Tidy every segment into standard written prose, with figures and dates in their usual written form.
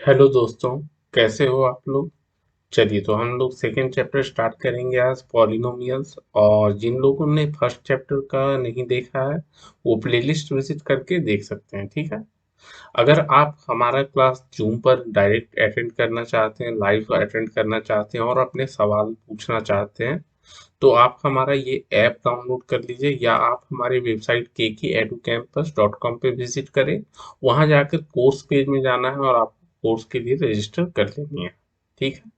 Hello दोस्तों, कैसे हो आप लोग। चलिए तो हम लोग सेकेंड चैप्टर स्टार्ट करेंगे आज पॉलिनोमियल्स। और जिन लोगों ने फर्स्ट चैप्टर का नहीं देखा है वो प्लेलिस्ट विजिट करके देख सकते हैं, ठीक है। अगर आप हमारा क्लास जूम पर डायरेक्ट अटेंड करना चाहते हैं, लाइव अटेंड करना चाहते हैं और अपने सवाल पूछना चाहते हैं तो आप हमारा ये ऐप डाउनलोड कर लीजिए या आप हमारी वेबसाइट kekeeducampus.com पे विजिट करें। वहां जाकर कोर्स पेज में जाना है और आपको कोर्स के लिए रजिस्टर कर लेनी है, ठीक है।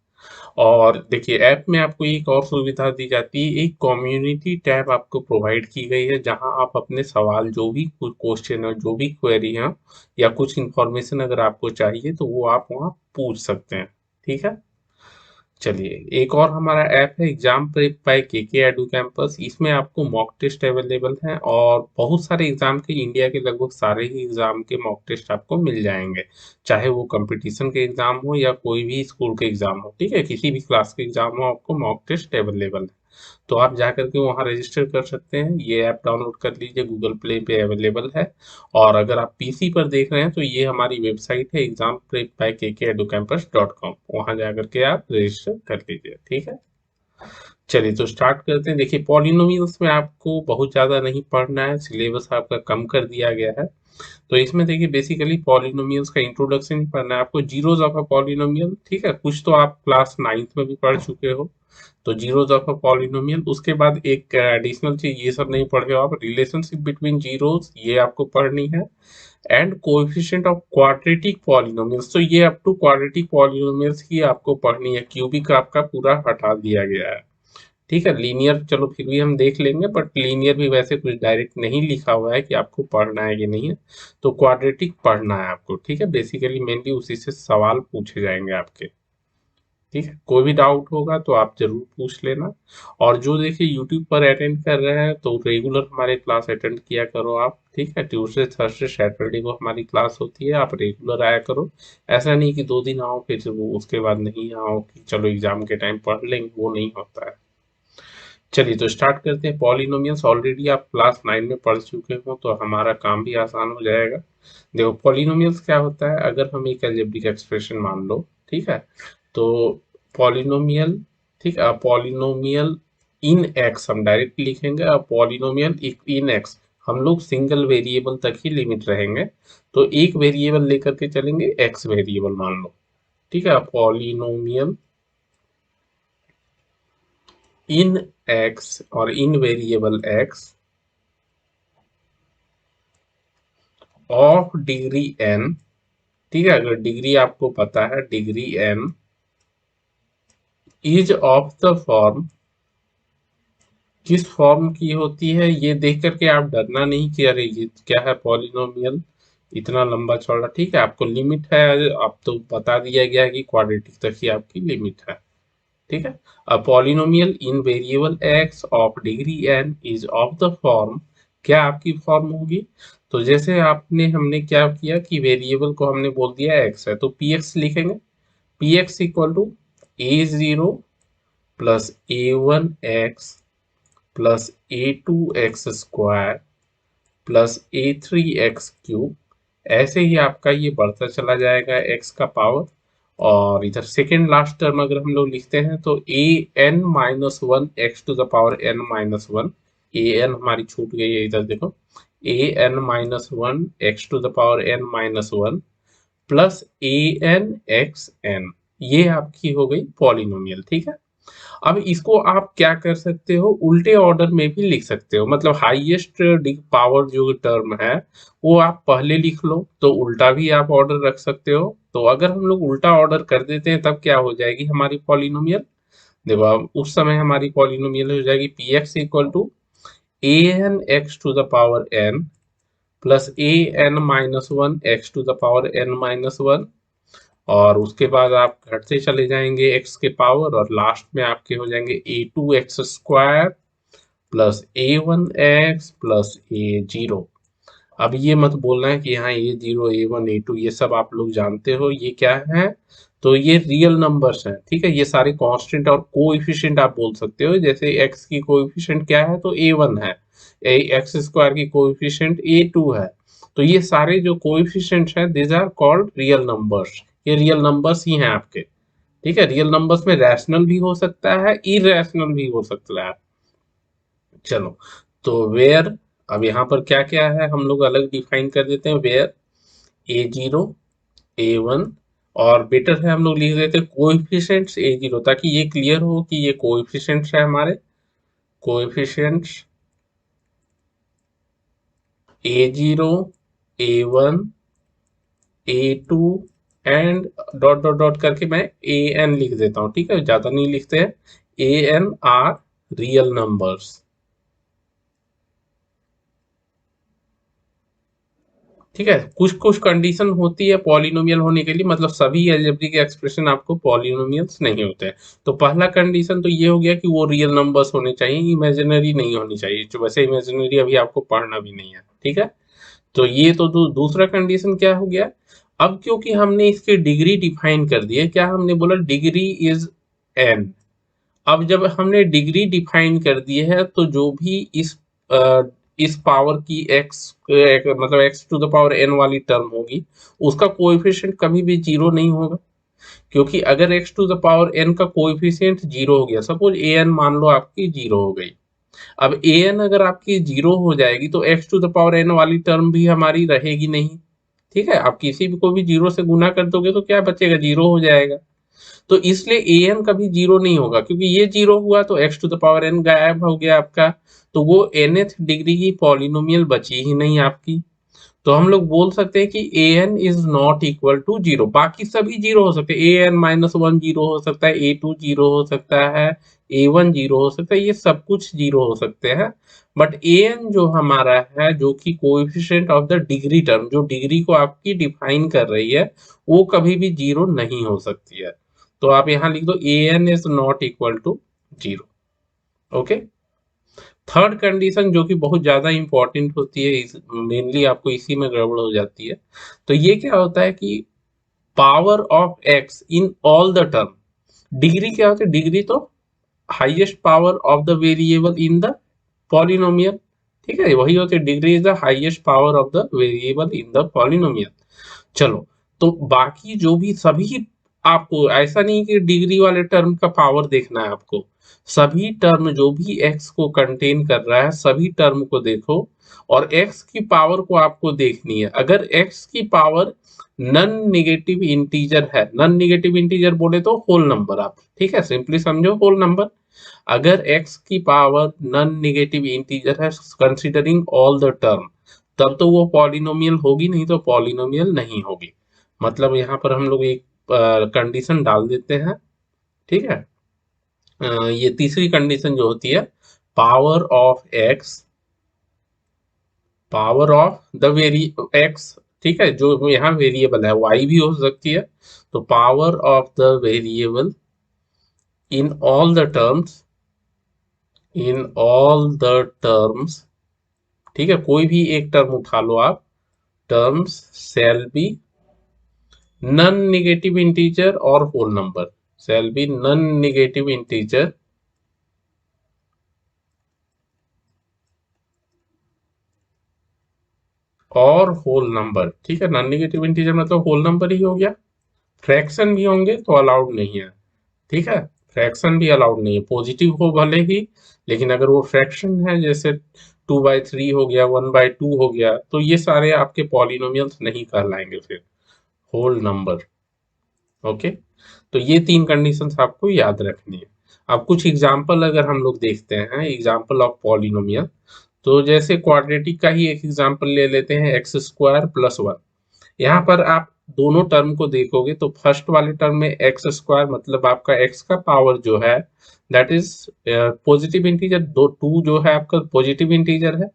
और देखिए ऐप में आपको एक और सुविधा दी जाती है, एक कम्युनिटी टैब आपको प्रोवाइड की गई है जहां आप अपने सवाल जो भी कुछ क्वेश्चन है, जो भी क्वेरी है या कुछ इंफॉर्मेशन अगर आपको चाहिए तो वो आप वहां पूछ सकते हैं, ठीक है। चलिए एक और हमारा ऐप है exam prep by KK Edu Campus. इसमें आपको मॉक टेस्ट अवेलेबल है और बहुत सारे एग्जाम के, इंडिया के लगभग सारे ही एग्जाम के मॉक टेस्ट आपको मिल जाएंगे। चाहे वो कंपटीशन के एग्जाम हो या कोई भी स्कूल के एग्जाम हो, ठीक है, किसी भी क्लास के एग्जाम हो आपको मॉक टेस्ट अवेलेबल है। तो आप जाकर के वहाँ रजिस्टर कर सकते हैं। ये ऐप डाउनलोड कर लीजिए, गूगल प्ले पे अवेलेबल है। और अगर आप पीसी पर देख रहे हैं तो ये हमारी वेबसाइट है एग्जाम प्रेप बाय kekeeducampus.com, वहाँ जाकर के आप रजिस्टर कर लीजिए, ठीक है। चलिए तो स्टार्ट करते हैं। देखिए पॉलिनोमियल्स में आपको बहुत ज़्यादा नहीं पढ़ना है, सिलेबस आपका कम कर दिया गया है। तो इसमें देखिए बेसिकली पॉलिनोमियल्स का इंट्रोडक्शन ही पढ़ना है आपको, जीरोज ऑफ अ पॉलिनोमियल, ठीक है। कुछ तो आप क्लास नाइन्थ में भी पढ़ चुके हो, तो जीरोज ऑफ अ पॉलिनोमियल। उसके बाद एक एडिशनल चीज, ये सब नहीं पढ़े हो आप, रिलेशनशिप बिटवीन जीरोज, ये आपको पढ़नी है। And coefficient of quadratic polynomials, तो ये अप टू क्वाड्रेटिक पॉलिनोमियल्स की आपको पढ़नी है। क्यूबिक आपका पूरा हटा दिया गया है, ठीक है। लीनियर चलो फिर भी हम देख लेंगे, बट लीनियर भी वैसे कुछ डायरेक्ट नहीं लिखा हुआ है कि आपको पढ़ना है कि नहीं है। तो क्वाड्रेटिक पढ़ना है आपको, ठीक है। बेसिकली मेनली उसी से सवाल पूछे जाएंगे आपके, ठीक है। कोई भी डाउट होगा तो आप जरूर पूछ लेना। और जो देखिए यूट्यूब पर अटेंड कर रहे हैं तो रेगुलर हमारे क्लास अटेंड किया करो आप, ठीक है। ट्यूसडे थर्सडे सैटरडे को हमारी क्लास होती है, आप रेगुलर आया करो। ऐसा नहीं कि 2 दिन आओ फिर वो उसके बाद नहीं आओ कि चलो एग्जाम के टाइम पढ़ लेंगे, वो नहीं होता है। चलिए तो स्टार्ट करते हैं। पॉलिनोमियल्स ऑलरेडी आप क्लास 9 में पढ़ चुके हो तो हमारा काम भी आसान हो जाएगा। देखो पॉलिनोमियल्स क्या होता है, अगर हम एक अलजेब्रिक एक्सप्रेशन मान लो, ठीक है। तो पॉलिनोमियल, ठीक है, पॉलिनोमियल इन एक्स हम डायरेक्ट लिखेंगे, और पॉलिनोमियल इन एक्स हम लोग सिंगल वेरिएबल तक ही लिमिट रहेंगे। तो एक वेरिएबल लेकर के चलेंगे, एक्स वेरिएबल मान लो, ठीक है। पॉलिनोमियल इन एक्स और in variable x of degree n, ठीक है। अगर डिग्री आपको पता है, degree n is of the form, किस फॉर्म की होती है ये देख करके आप डरना नहीं कि अरे ये क्या है पॉलिनोमियल इतना लंबा चौड़ा, ठीक है। आपको लिमिट है, अब तो बता दिया गया है कि क्वाड्रेटिक तक ही आपकी लिमिट है, ठीक है। A polynomial in variable x of degree n is of the form, क्या आपकी फॉर्म होगी। तो जैसे आपने, हमने क्या किया कि वेरिएबल को हमने बोल दिया एक्स है तो पी एक्स लिखेंगे। P x equal to a0 plus a1x plus a2x² plus a3x³ ऐसे ही आपका ये बढ़ता चला जाएगा x का पावर। और इधर सेकेंड लास्ट टर्म अगर हम लोग लिखते हैं तो a n minus one x to the power n minus one, a n हमारी छूट गई है, इधर देखो, a n minus one x to the power n minus one plus a n x n, ये आपकी हो गई पॉलिनोमियल, ठीक है। अब इसको आप क्या कर सकते हो, उल्टे ऑर्डर में भी लिख सकते हो, मतलब हाईएस्ट पावर जो टर्म है वो आप पहले लिख लो तो उल्टा भी आप ऑर्डर रख सकते हो। तो अगर हम लोग उल्टा ऑर्डर कर देते हैं तब क्या हो जाएगी हमारी पॉलिनोमियल, देखो अब उस समय हमारी पॉलिनोमियल हो जाएगी p x equal to a n x to the power n plus a n minus one x to the power n minus one. और उसके बाद आप घटते चले जाएंगे x के पावर और लास्ट में आपके हो जाएंगे a2x² plus a1x plus a0। अब ये मत बोलना है कि यहाँ a0 a1 a2 ये सब आप लोग जानते हो ये क्या है। तो ये रियल नंबर्स हैं, ठीक है। ये सारे कांस्टेंट और कोएफिशिएंट आप बोल सकते हो, जैसे x की कोएफिशिएंट क्या है तो a1 है, x² की कोएफिशिएंट a2 है। तो ये सारे जो कोएफिशिएंट्स हैं this are called real numbers, ये रियल नंबर्स ही हैं आपके। ठीक है, रियल नंबर्स में रैशनल भी हो सकता है, इरेशनल भी हो सकता है। चलो, तो वेयर, अब यहाँ पर क्या क्या है हम लोग अलग डिफाइन कर देते हैं। वेयर A0 A1, और बेटर है हम लोग लिख देते हैं कोएफिशिएंट्स A0, ताकि ये क्लियर हो कि ये कोएफिशिएंट्स है हमारे। Coefficients A0 A1 A2 and dot dot dot करके मैं AN लिख देता हूँ। ठीक है, ज्यादा नहीं लिखते हैं। AN are real numbers. ठीक है, कुछ कुछ कंडीशन होती है पॉलिनोमियल होने के लिए, मतलब सभी अलजेब्रिक एक्सप्रेशन आपको पॉलिनोमियल्स नहीं होते हैं। तो पहला कंडीशन तो ये हो गया कि वो रियल नंबर्स होने चाहिए, इमेजिनरी नहीं होनी चाहिए। जो वैसे इमेजिनरी अभी आपको पढ़ना भी नहीं है। ठीक है, तो ये तो दूसरा कंडीशन क्या हो गया। अब क्योंकि हमने इसकी डिग्री डिफाइन कर दी है, क्या हमने बोला डिग्री इज एन। अब जब हमने डिग्री डिफाइन कर दी है, तो जो भी इस पावर की x, मतलब x to the power n वाली टर्म होगी, उसका कोएफिशिएंट कभी भी जीरो नहीं होगा। क्योंकि अगर x to the power n का कोएफिशिएंट जीरो हो गया, सपोज an मान लो आपकी जीरो हो गई, अब an अगर आपकी जीरो हो जाएगी तो x to the power n वाली टर्म भी हमारी रहेगी नहीं। ठीक है, आप किसी भी को भी जीरो से गुना कर दोगे तो क्या बचेगा, जीरो हो जाएगा। तो इसलिए ए एन कभी जीरो नहीं होगा, क्योंकि ये जीरो हुआ तो x to the power n गायब हो गया आपका। तो वो nth डिग्री की पॉलिनोमियल बची ही नहीं आपकी। तो हम लोग बोल सकते हैं कि a n is not equal to zero. बाकी सभी जीरो हो सकते हैं, a n minus one zero हो सकता है, A2 जीरो हो सकता है, A1 जीरो हो सकता है, ये सब कुछ जीरो हो सकते हैं। बट ए एन जो हमारा है, जो कि coefficient of the degree term, जो डिग्री को आपकी डिफाइन कर रही है, वो कभी भी जीरो नहीं हो सकती है। तो आप यहाँ लिख दो a n is not equal to zero. Okay, third condition जो कि बहुत ज्यादा इंपॉर्टेंट होती है, मेनली आपको इसी में गड़बड़ हो जाती है। तो ये क्या होता है कि power of x in all the term. Degree क्या होती है, डिग्री तो highest power of the variable in the polynomial. ठीक है, वही होती है, degree is the highest power of the variable in the polynomial. चलो, तो बाकी जो भी सभी, आपको ऐसा नहीं कि डिग्री वाले टर्म का पावर देखना है आपको, सभी टर्म जो भी x को कंटेन कर रहा है, सभी टर्म को देखो, और x की पावर को आपको देखनी है। अगर x की पावर नन निगेटिव इंटीजर है, नन निगेटिव इंटीजर बोले तो होल नंबर आप, ठीक है, सिंपली समझो होल नंबर। अगर x की पावर नन निगेटिव इंटीजर है कंसीडरिंग ऑल द टर्म, तब तो वो पॉलिनोमियल होगी, नहीं तो पॉलिनोमियल नहीं होगी। मतलब यहाँ पर हम लोग एक कंडीशन डाल देते हैं। ठीक है, ये तीसरी कंडीशन जो होती है, power of x, power of the very x, ठीक है, जो यहाँ वेरिएबल है वाई भी हो सकती है, तो power of the variable in all the terms, in all the terms, ठीक है, कोई भी एक टर्म उठा लो आप, terms shall be non negative integer और whole number, shall be non negative integer और होल नंबर। ठीक है, नॉन नेगेटिव इंटीजर मतलब होल नंबर ही हो गया। फ्रैक्शन भी होंगे तो अलाउड नहीं है। ठीक है, फ्रैक्शन भी अलाउड नहीं है, पॉजिटिव हो भले ही, लेकिन अगर वो फ्रैक्शन है, जैसे 2/3 हो गया, 1/2 हो गया, तो ये सारे आपके पॉलिनोमियल्स नहीं कहलाएंगे फिर, होल नंबर। ओके, तो ये तीन कंडीशंस आपको याद रखनी है। अब कुछ एग्जांपल अगर हम लोग देखते हैं, एग्जांपल ऑफ पॉलिनोमियल, तो जैसे क्वाड्रेटिक का ही एक एग्जांपल ले लेते हैं, एक्स स्क्वायर प्लस वन। यहाँ पर आप दोनों टर्म को देखोगे तो फर्स्ट वाले टर्म में एक्स स्क्वायर, मतलब आपका एक्स का पावर जो है दैट इज पॉजिटिव इंटीजर, दो टू जो है आपका पॉजिटिव इंटीजर है।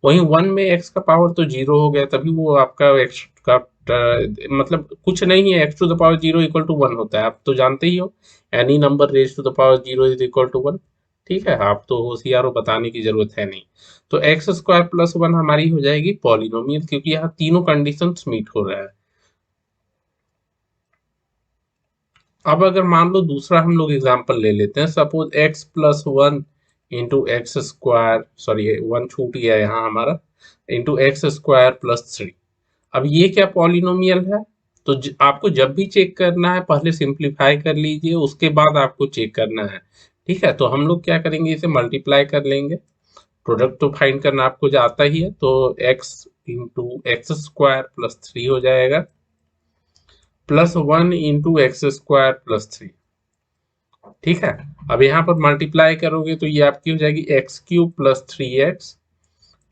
वहीं वन में एक्स का पावर तो जीरो हो गया, तभी वो आपका एक्स का मतलब कुछ नहीं है, x to the power zero equal to one होता है, आप तो जानते ही हो, any number raise to the power zero is equal to one. ठीक है, आप तो होशियार हो, बताने की जरूरत है नहीं। तो एक्स स्क्वायर प्लस वन हमारी हो जाएगी पॉलिनोमियल, क्योंकि यहाँ तीनों कंडीशंस मीट हो रहा है। अब अगर मान लो दूसरा हम लोग एग्जांपल ले लेते हैं, suppose x plus one into x square, sorry one छूट गया यहाँ हमारा, into x square plus three. अब ये क्या पॉलिनोमियल है, तो आपको जब भी चेक करना है पहले सिंप्लीफाई कर लीजिए, उसके बाद आपको चेक करना है। ठीक है, तो हम लोग क्या करेंगे, इसे मल्टीप्लाई कर लेंगे। प्रोडक्ट तो फाइंड करना आपको जो आता ही है, तो x into x square plus 3 हो जाएगा, plus 1 into x square plus 3। ठीक है, अब यहाँ पर मल्टीप्लाई करोगे तो ये आपकी हो जाएगी x cube plus 3x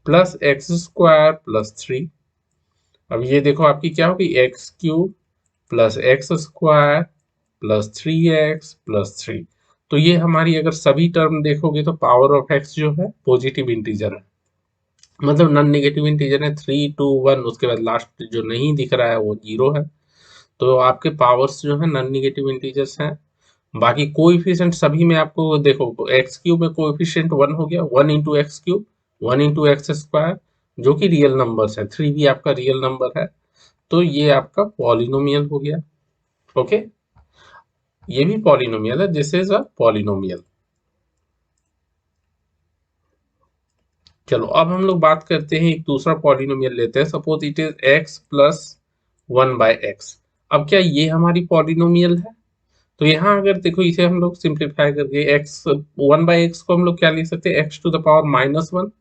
plus x square plus 3। अब ये देखो आपकी क्या होगी, x cube plus x square plus 3x plus 3। तो ये हमारी अगर सभी टर्म देखोगे तो पावर ऑफ एक्स जो है पॉजिटिव इंटीजर है, मतलब नॉन नेगेटिव इंटीजर है। 3 2 1, उसके बाद लास्ट जो नहीं दिख रहा है वो 0 है। तो आपके पावर्स जो है नॉन नेगेटिव इंटीजर्स हैं। बाकी कोएफिशिएंट सभी में आपको देखो, एक्स क्यूब में कोएफिशिएंट 1 हो गया, 1 into x cube, 1 into x square, जो कि रियल नंबर्स है। 3 भी आपका रियल नंबर है, तो ये आपका पॉलिनोमियल हो गया। ओके, ये भी पॉलिनोमियल है, दिस इज अ पॉलिनोमियल। चलो अब हम लोग बात करते हैं, एक दूसरा पॉलिनोमियल लेते हैं। Suppose it is x plus 1/x। अब क्या ये हमारी पॉलिनोमियल है? तो यहाँ अगर देखो, इसे हम लोग सिंप्लीफाई करके एक्स 1/x को हम लोग क्या लिख सकते हैं, एक्स टू द पावर -1।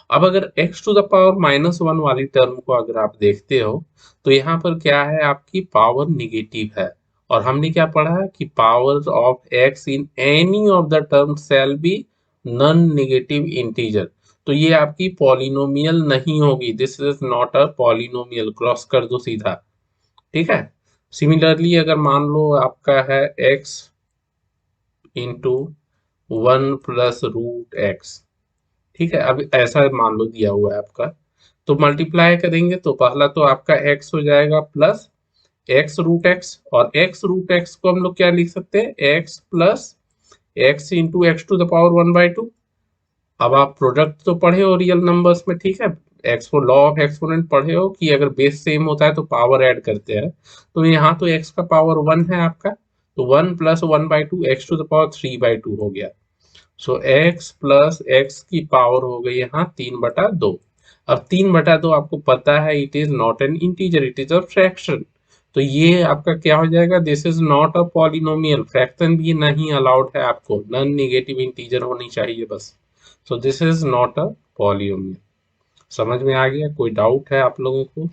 अब अगर एक्स टू द पावर -1 वाली टर्म को अगर आप देखते हो, तो यहाँ पर क्या है, आपकी पावर निगेटिव है। और हमने क्या पढ़ा है कि power of x in any of the term shall be non negative integer. तो ये आपकी पॉलिनोमियल नहीं होगी, this is not a polynomial, cross कर दो सीधा। ठीक है, सिमिलरली अगर मान लो आपका है एक्स इंटू 1 + √x। ठीक है, अब ऐसा मान लो दिया हुआ है आपका, तो मल्टीप्लाई करेंगे तो पहला तो आपका x हो जाएगा प्लस x√x, और x√x को हम लोग क्या लिख सकते हैं, x plus x into x to the power 1/2। अब आप प्रोडक्ट तो पढ़े हो रियल नंबर्स में, ठीक है, एक्सपो लॉ ऑफ एक्सपोनेंट पढ़े हो कि अगर बेस सेम होता है तो पावर ऐड करते हैं। तो यहाँ तो x का पावर 1 है आपका, तो 1 + 1/2 एक्स टू द पावर 3/2 हो गया। सो x प्लस एक्स की पावर हो गई यहाँ 3/2। अब 3/2 आपको पता है it is not an integer, it is a fraction. तो ये आपका क्या हो जाएगा, this is not a polynomial, fraction भी नहीं अलाउड है आपको, नॉन नेगेटिव इंटीजर होनी चाहिए बस। सो this is not a polynomial. समझ में आ गया? कोई डाउट है आप लोगों को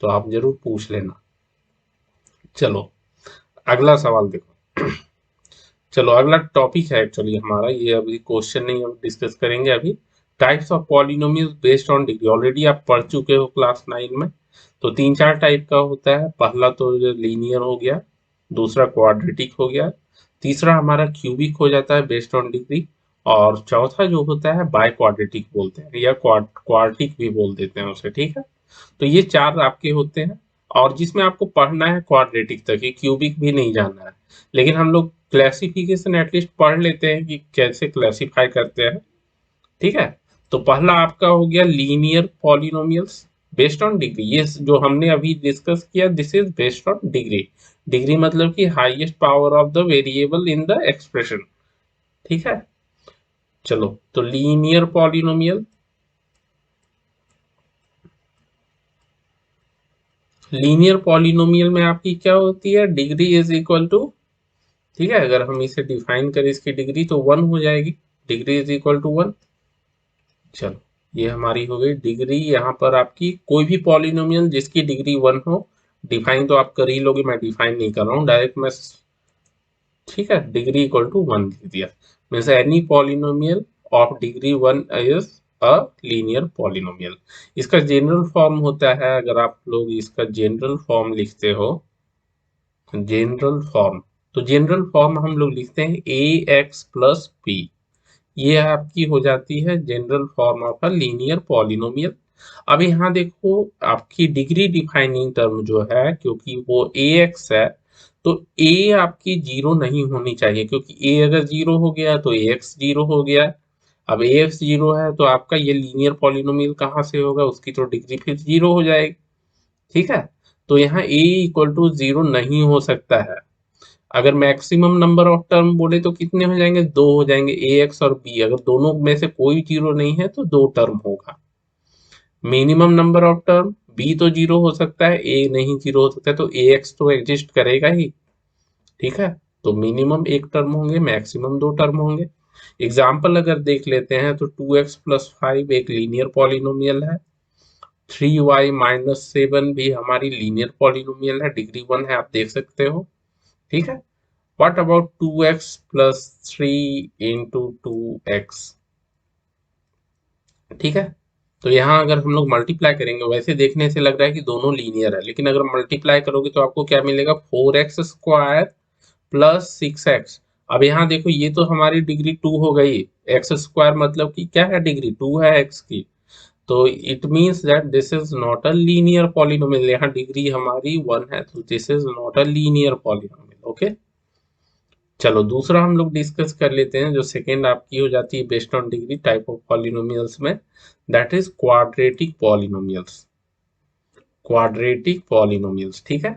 तो आप जरूर पूछ लेना। चलो अगला सवाल देखो। चलो अगला टॉपिक है एक्चुअली हमारा, ये अभी क्वेश्चन नहीं, हम डिस्कस करेंगे अभी। Types of polynomials based on degree, already आप पढ़ चुके हो क्लास 9 में। तो 3 4 टाइप का होता है। पहला तो लीनियर हो गया, दूसरा क्वाड्रेटिक हो गया, तीसरा हमारा क्यूबिक हो जाता है बेस्ड ऑन डिग्री, और चौथा जो होता है बाय क्वाड्रेटिक बोलते हैं, या क्वार्टिक भी बोल देते हैं उसे। ठीक है, तो ये 4 आपके होते हैं, और जिसमें आपको पढ़ना है क्वाड्रेटिक तक ही, क्यूबिक भी नहीं जानना है। लेकिन हम लोग क्लासिफिकेशन एटलीस्ट पढ़ लेते हैं कि कैसे क्लासिफाई करते हैं। ठीक है, तो पहला आपका हो गया linear polynomials based on degree. ये जो हमने अभी डिस्कस किया, this is based on degree. Degree मतलब कि highest power of the variable in the expression. ठीक है, चलो तो लीनियर पॉलिनोमियल, लीनियर पॉलिनोमियल में आपकी क्या होती है, डिग्री इज इक्वल टू, ठीक है, अगर हम इसे डिफाइन करें इसकी डिग्री तो 1 हो जाएगी, डिग्री इज इक्वल टू 1। चलो ये हमारी हो गई डिग्री। यहाँ पर आपकी कोई भी पॉलिनोमियल जिसकी डिग्री 1 हो, डिफाइन तो आप कर ही लोगे, मैं डिफाइन नहीं कर रहा हूँ, डायरेक्ट मैं, ठीक है, डिग्री इक्वल टू 1 लिख दिया। Means any polynomial of degree 1 is a linear polynomial. इसका जनरल फॉर्म होता है, अगर आप लोग इसका जनरल फॉर्म लिखते हो, जनरल फॉर्म, तो जनरल फॉर्म हम लोग लिखते हैं ax प्लस b। ये आपकी हो जाती है general form of a linear polynomial. अब यहाँ देखो, आपकी डिग्री डिफाइनिंग टर्म जो है, क्योंकि वो ax है, तो a आपकी 0 नहीं होनी चाहिए, क्योंकि a अगर 0 हो गया तो ax 0 हो गया। अब ax 0 है तो आपका ये लीनियर पॉलिनोमियल कहाँ से होगा, उसकी तो डिग्री फिर 0 हो जाएगी। ठीक है, तो यहाँ a इक्वल टू 0 नहीं हो सकता है। अगर मैक्सिमम नंबर ऑफ टर्म बोले तो कितने हो जाएंगे, 2 हो जाएंगे, ए एक्स और बी, अगर दोनों में से कोई 0 नहीं है तो 2 टर्म होगा। मिनिमम नंबर ऑफ टर्म बी तो जीरो हो सकता है, ए नहीं जीरो हो सकता है, तो ए एक्स तो एग्जिस्ट करेगा ही। ठीक है, तो मिनिमम एक टर्म होंगे, मैक्सिमम दो टर्म होंगे। एग्जाम्पल अगर देख लेते हैं तो 2x+5 एक लीनियर पॉलिनोमियल है, 3y-7 भी हमारी लीनियर पॉलिनोमियल है, डिग्री 1 है, आप देख सकते हो। ठीक है, व्हाट अबाउट 2x+3 × 2x। ठीक है, तो यहाँ अगर हम लोग मल्टीप्लाई करेंगे, वैसे देखने से लग रहा है कि दोनों लीनियर है, लेकिन अगर मल्टीप्लाई करोगे तो आपको क्या मिलेगा, 4x² + 6x। अब यहाँ देखो, ये तो हमारी डिग्री 2 हो गई, x² मतलब कि क्या है, डिग्री 2 है x की, तो it means that this is not a linear polynomial. यहाँ डिग्री हमारी 1 है, तो this is not a linear polynomial. Okay, चलो दूसरा हम लोग डिस्कस कर लेते हैं, जो सेकेंड आपकी हो जाती है based on degree type of polynomials में, that is quadratic polynomials. Quadratic polynomials, ठीक है।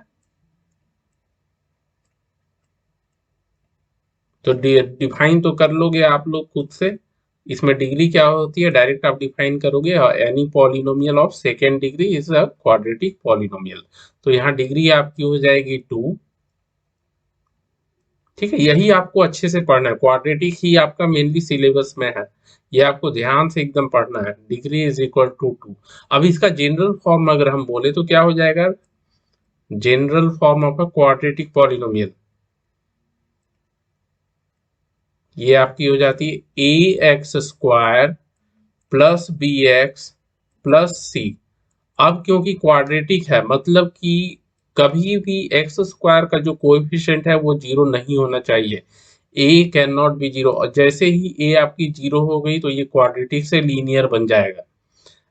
तो डिफाइन तो कर लोगे आप लोग खुद से, इसमें डिग्री क्या होती है डायरेक्ट आप डिफाइन करोगे, any polynomial of second degree is a quadratic polynomial. तो यहाँ डिग्री आपकी हो जाएगी 2। ठीक है, यही आपको अच्छे से पढ़ना है, क्वाड्रेटिक ही आपका मेनली सिलेबस में है, ये आपको ध्यान से एकदम पढ़ना है। Degree is equal to 2। अब इसका जनरल फॉर्म अगर हम बोले तो क्या हो जाएगा, general form of a quadratic polynomial, ये आपकी हो जाती है ax² + bx + c। अब क्योंकि क्वाड्रेटिक है, मतलब कि कभी भी x² का जो कोएफिशिएंट है वो जीरो नहीं होना चाहिए, a can not be zero. और जैसे ही a आपकी जीरो हो गई तो ये क्वाड्रेटिक से लीनियर बन जाएगा।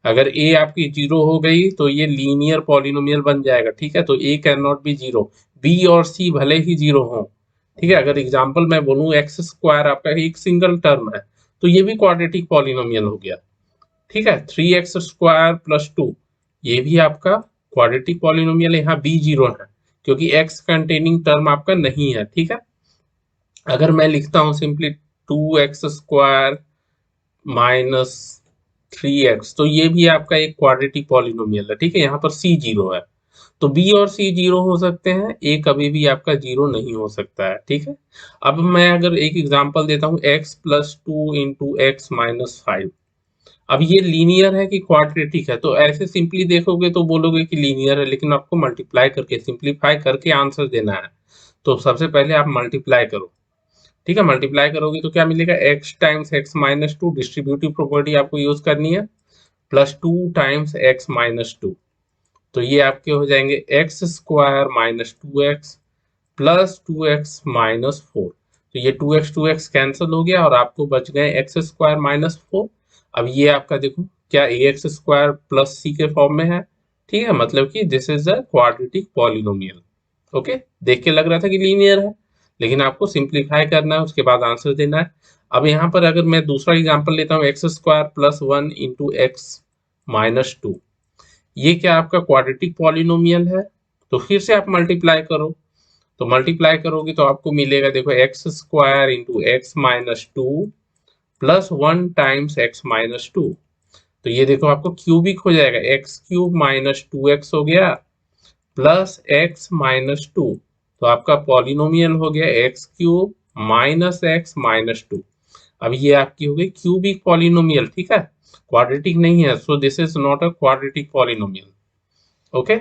अगर a आपकी जीरो हो गई तो ये लीनियर पॉलिनोमियल बन जाएगा। ठीक है, तो a can not be zero, b और c भले ही जीरो हो। ठीक है, अगर एग्जाम्पल मैं बोलूँ x² आपका एक सिंगल टर्म है, तो ये भी क्वाड्रेटिक पॉलिनोमियल हो गया। ठीक है, 3x² + 2 ये भी आपका क्वाड्रेटिक पॉलिनोमियल है, यहाँ बी जीरो है क्योंकि x कंटेनिंग टर्म आपका नहीं है। ठीक है, अगर मैं लिखता हूँ सिंपली 2x² - 3x, तो ये भी आपका एक क्वाड्रेटिक पॉलिनोमियल है। ठीक है, यहाँ पर c जीरो है, तो b और c जीरो हो सकते हैं, a कभी भी आपका जीरो नहीं हो सकता है। ठीक है, अब मैं अगर एक एग्जांपल देता हूँ x+2 × x-5। अब ये लीनियर है कि क्वाड्रेटिक है, तो ऐसे सिंपली देखोगे तो बोलोगे कि लीनियर है, लेकिन आपको मल्टीप्लाई करके सिंपलीफाई करके आंसर देना है। तो सबसे पहले आप मल्टीप्लाई करो। ठीक है, मल्टीप्लाई करोगे तो क्या मिलेगा, x × x-2, डिस्ट्रीब्यूटिव प्रॉपर्टी आपको यूज करनी है, +2 × x-2। तो ये आपके हो जाएंगे x² - 2x +2x-4। तो ये 2x कैंसिल हो गया और आपको बच गए x² - 4। अब ये आपका देखो क्या ax² + c के फॉर्म में है। ठीक है, मतलब कि this is a quadratic polynomial. Okay, देख के लग रहा था कि लीनियर है, लेकिन आपको सिंप्लीफाई करना है, उसके बाद आंसर देना है। अब यहाँ पर अगर मैं दूसरा एग्जांपल लेता हूँ x² + 1 × x-2, ये क्या आपका क्वाड्रेटिक पॉलिनोमियल है, तो फिर से आप मल्टीप्लाई करो। तो मल्टीप्लाई करोगे तो आपको मिलेगा, देखो x² × x-2 + 1 × x-2। तो ये देखो आपको क्यूबिक हो जाएगा, x³ - 2x हो गया प्लस x-2। तो आपका पॉलिनोमियल हो गया x³ - x-2। अब ये आपकी हो गई क्यूबिक पॉलिनोमियल। ठीक है, क्वाड्रेटिक नहीं है, सो this is not a quadratic polynomial. Okay,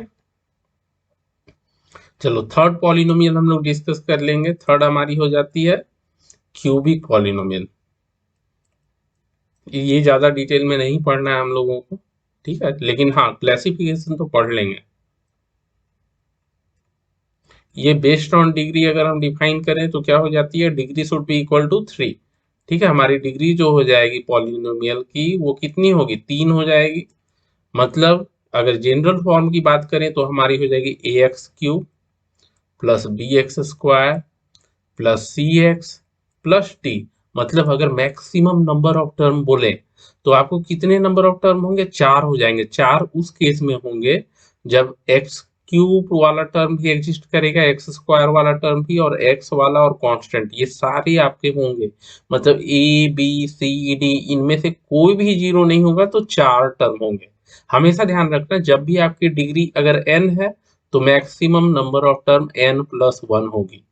चलो थर्ड पॉलिनोमियल हम लोग डिस्कस कर लेंगे। थर्ड हमारी हो जाती है क्यूबिक पॉलिनोमियल। ये ज्यादा डिटेल में नहीं पढ़ना है हम लोगों को, ठीक है, लेकिन हाँ क्लासिफिकेशन तो पढ़ लेंगे। ये बेस्ड ऑन डिग्री अगर हम डिफाइन करें तो क्या हो जाती है, degree should be equal to 3। ठीक है, हमारी डिग्री जो हो जाएगी पॉलिनोमियल की वो कितनी होगी, 3 हो जाएगी। मतलब अगर जनरल फॉर्म की बात करें तो हमारी हो जाएगी ax³ + bx² + cx + d। मतलब अगर मैक्सिमम नंबर ऑफ टर्म बोले तो आपको कितने नंबर ऑफ टर्म होंगे, 4 हो जाएंगे। 4 उस केस में होंगे जब x³ वाला टर्म भी एग्जिस्ट करेगा, x² वाला टर्म भी, और x वाला और कांस्टेंट, ये सारे आपके होंगे। मतलब a b c d इनमें से कोई भी जीरो नहीं होगा तो 4 टर्म होंगे। हमेशा ध्यान रखना, जब भी आपकी डिग्री अगर n है तो maximum number of term n+1 होगी।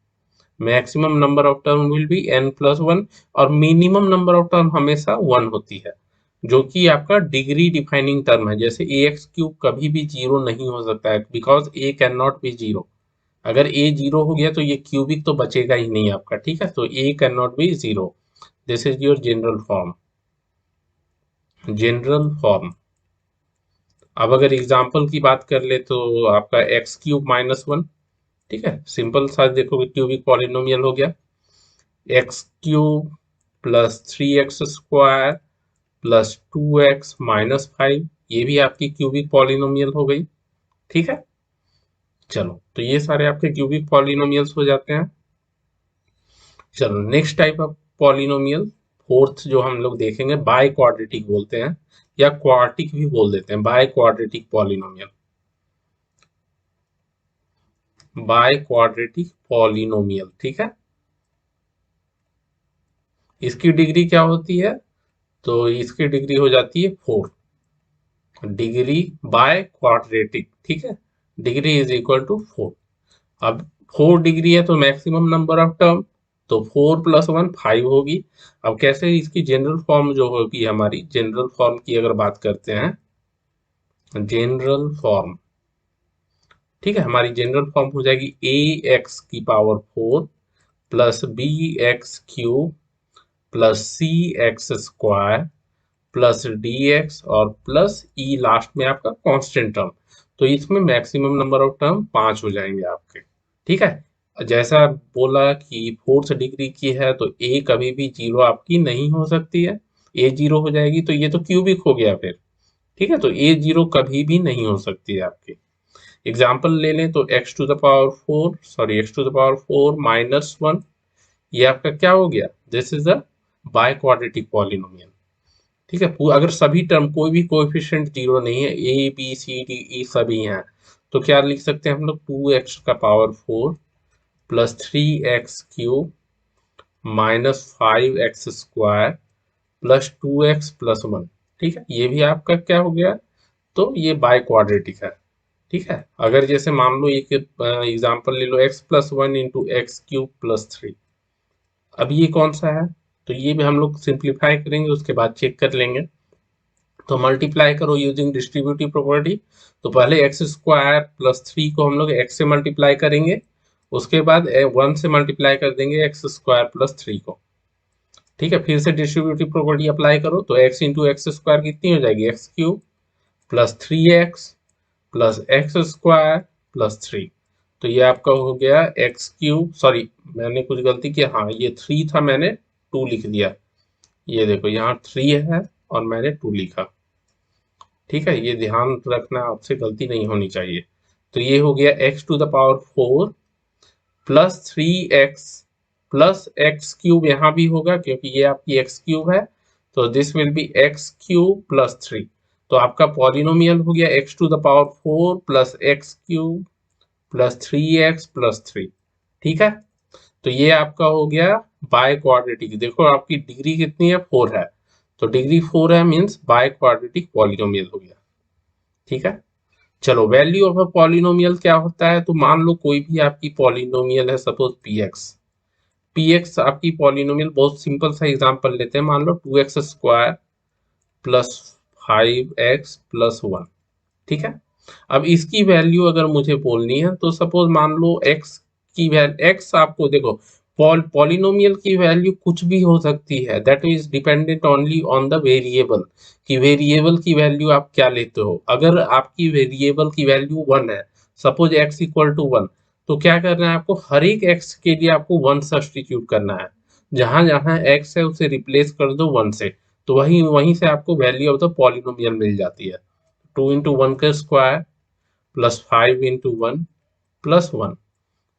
Maximum number of term will be n+1 और मिनिमम नंबर ऑफ टर्म हमेशा 1 होती है, जो कि आपका डिग्री डिफाइनिंग टर्म है। जैसे ax³ कभी भी जीरो नहीं हो सकता है, because a can not be zero. अगर a जीरो हो गया तो ये क्यूबिक तो बचेगा ही नहीं आपका, ठीक है। तो a can not be zero. This is your general form. General form. अब अगर एग्जाम्पल की बात कर ले तो आपका x³ - 1, ठीक है। सिंपल सा देखोगे क्यूबिक पॉलिनोमियल हो गया। x³ plus 3x² plus 2x - 5, ये भी आपकी क्यूबिक पॉलिनोमियल हो गई, ठीक है। चलो, तो ये सारे आपके क्यूबिक पॉलिनोमियल्स हो जाते हैं। चलो, next type of polynomial, fourth जो हम लोग देखेंगे, बाय क्वाड्रेटिक बोलते हैं या क्वार्टिक भी बोल देते हैं, by quadratic polynomial. By quadratic polynomial, ठीक है। इसकी डिग्री क्या होती है? तो इसकी डिग्री हो जाती है 4। डिग्री बाय क्वाड्रेटिक, ठीक है। Degree is equal to 4। अब 4 डिग्री है तो मैक्सिमम नंबर ऑफ टर्म, तो 4+1 5 होगी। अब कैसे इसकी जनरल फॉर्म जो होगी, हमारी जनरल फॉर्म की अगर बात करते हैं, जनरल फॉर्म, ठीक है। हमारी जनरल फॉर्म हो जाएगी ax⁴ plus bx³ plus cx² plus dx और प्लस e लास्ट में आपका कांस्टेंट टर्म। तो इसमें मैक्सिमम नंबर ऑफ टर्म 5 हो जाएंगे आपके, ठीक है। जैसा बोला कि फोर्थ डिग्री की है तो a कभी भी जीरो आपकी नहीं हो सकती है। a जीरो हो जाएगी तो ये तो क्यूबिक हो गया फिर, ठीक है। तो a जीरो कभी भी नहीं हो सकती है आपकी। एग्जाम्पल ले लें तो x⁴ -1, ये आपका क्या हो गया? This is a by quadratic polynomial, ठीक है। अगर सभी टर्म, कोई भी कोएफिशिएंट जीरो नहीं है, A B C D E सभी हैं, तो क्या लिख सकते हैं हम लोग? 2x⁴ plus 3x³ -5x² plus 2x plus 1, ठीक है। ये भी आपका क्या हो गया? तो ये बाय क्वाड्रेटिक है, ठीक है। अगर जैसे मान लो एक एग्जांपल ले लो, x+1 इंटू x³ + 3। अब ये कौन सा है? तो ये भी हम लोग सिंप्लीफाई करेंगे, उसके बाद चेक कर लेंगे। तो मल्टीप्लाई करो यूजिंग डिस्ट्रीब्यूटिव प्रॉपर्टी। तो पहले x² + 3 को हम लोग x से मल्टीप्लाई करेंगे, उसके बाद 1 से मल्टीप्लाई कर देंगे x² + 3 को, ठीक है। फिर से डिस्ट्रीब्यूटिव प्रॉपर्टी अप्लाई करो तो x इंटू x² कितनी हो जाएगी? x³ plus 3x plus x² plus 3। तो ये आपका हो गया x³, सॉरी मैंने कुछ गलती किया, हाँ ये 3 था, मैंने 2 लिख दिया। ये देखो यहाँ 3 है और मैंने 2 लिखा, ठीक है। ये ध्यान रखना, आपसे गलती नहीं होनी चाहिए। तो ये हो गया x⁴ plus 3x plus x³ यहाँ भी होगा क्योंकि ये आपकी x³ है, तो this will B x³ plus 3। तो आपका पॉलिनोमियल हो गया x⁴ plus x³ plus 3x plus 3, ठीक है। तो ये आपका हो गया बाय क्वाड्रेटिक। देखो आपकी डिग्री कितनी है? 4 है, तो डिग्री 4 है मीन्स बाय क्वाड्रेटिक पॉलिनोमियल हो गया, ठीक है। चलो, वैल्यू ऑफ अ पॉलिनोमियल क्या होता है? तो मान लो कोई भी आपकी पॉलिनोमियल है, सपोज px आपकी पॉलिनोमियल, बहुत सिंपल सा एग्जांपल लेते हैं, मान लो 2x² प्लस 5x प्लस 1, ठीक है। अब इसकी वैल्यू अगर मुझे बोलनी है तो सपोज मान लो x की वैल्यू, x आपको देखो, पॉलिनोमियल की वैल्यू कुछ भी हो सकती है, that is dependent only on the variable, कि वेरिएबल की वैल्यू आप क्या लेते हो। अगर आपकी वेरिएबल की वैल्यू 1 है, सपोज x=1, तो क्या करना है आपको? हर एक x के लिए आपको 1 सब्सटीट्यूट करना है। जहां जहां x है उसे रिप्लेस कर दो 1 से, तो वहीं वहीं से आपको वैल्यू ऑफ द पॉलिनोमियल मिल जाती है। 2 इंटू 1 का स्क्वायर प्लस 5 इंटू 1 प्लस 1,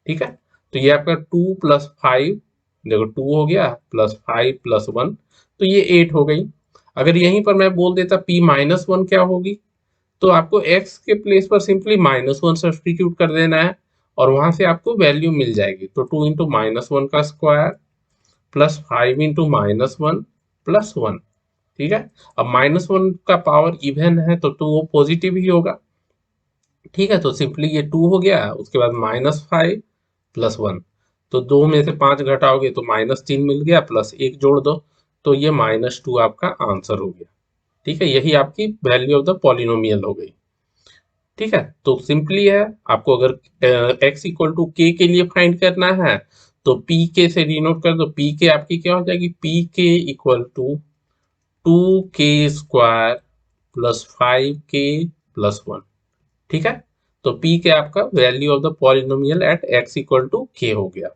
ठीक है। तो ये आपका 2 प्लस 5, देखो 2 हो गया, प्लस 5 प्लस 1, तो ये 8 हो गई। अगर यहीं पर मैं बोल देता p-1 क्या होगी, तो आपको x के प्लेस पर सिंपली -1 सब्सटीट्यूट कर देना है और वहां से आपको वैल्यू मिल जाएगी। तो 2 इंटू -1 का स्क्वायर प्लस 5 इंटू -1 प्लस 1, ठीक है। अब -1 का पावर इवन है तो वो पॉजिटिव ही होगा। ठीक है, तो सिंपली ये 2 हो गया, उसके बाद -5 प्लस 1, तो 2 में से 5 घटाओगे तो -3 मिल गया, प्लस 1 जोड़ दो, तो ये -2 आपका आंसर हो गया। ठीक है, यही आपकी वैल्यू ऑफ द पॉलिनोमियल हो गई। ठीक है, तो सिंपली है, आपको अगर x इक्वल टू के लिए फाइंड करना है तो पी के से डिनोट कर दो। पी के आपकी क्या हो जाएगी, पी के equal to 2k² plus 5k plus 1। ठीक है, तो पी के आपका value of the polynomial at x equal to k हो गया।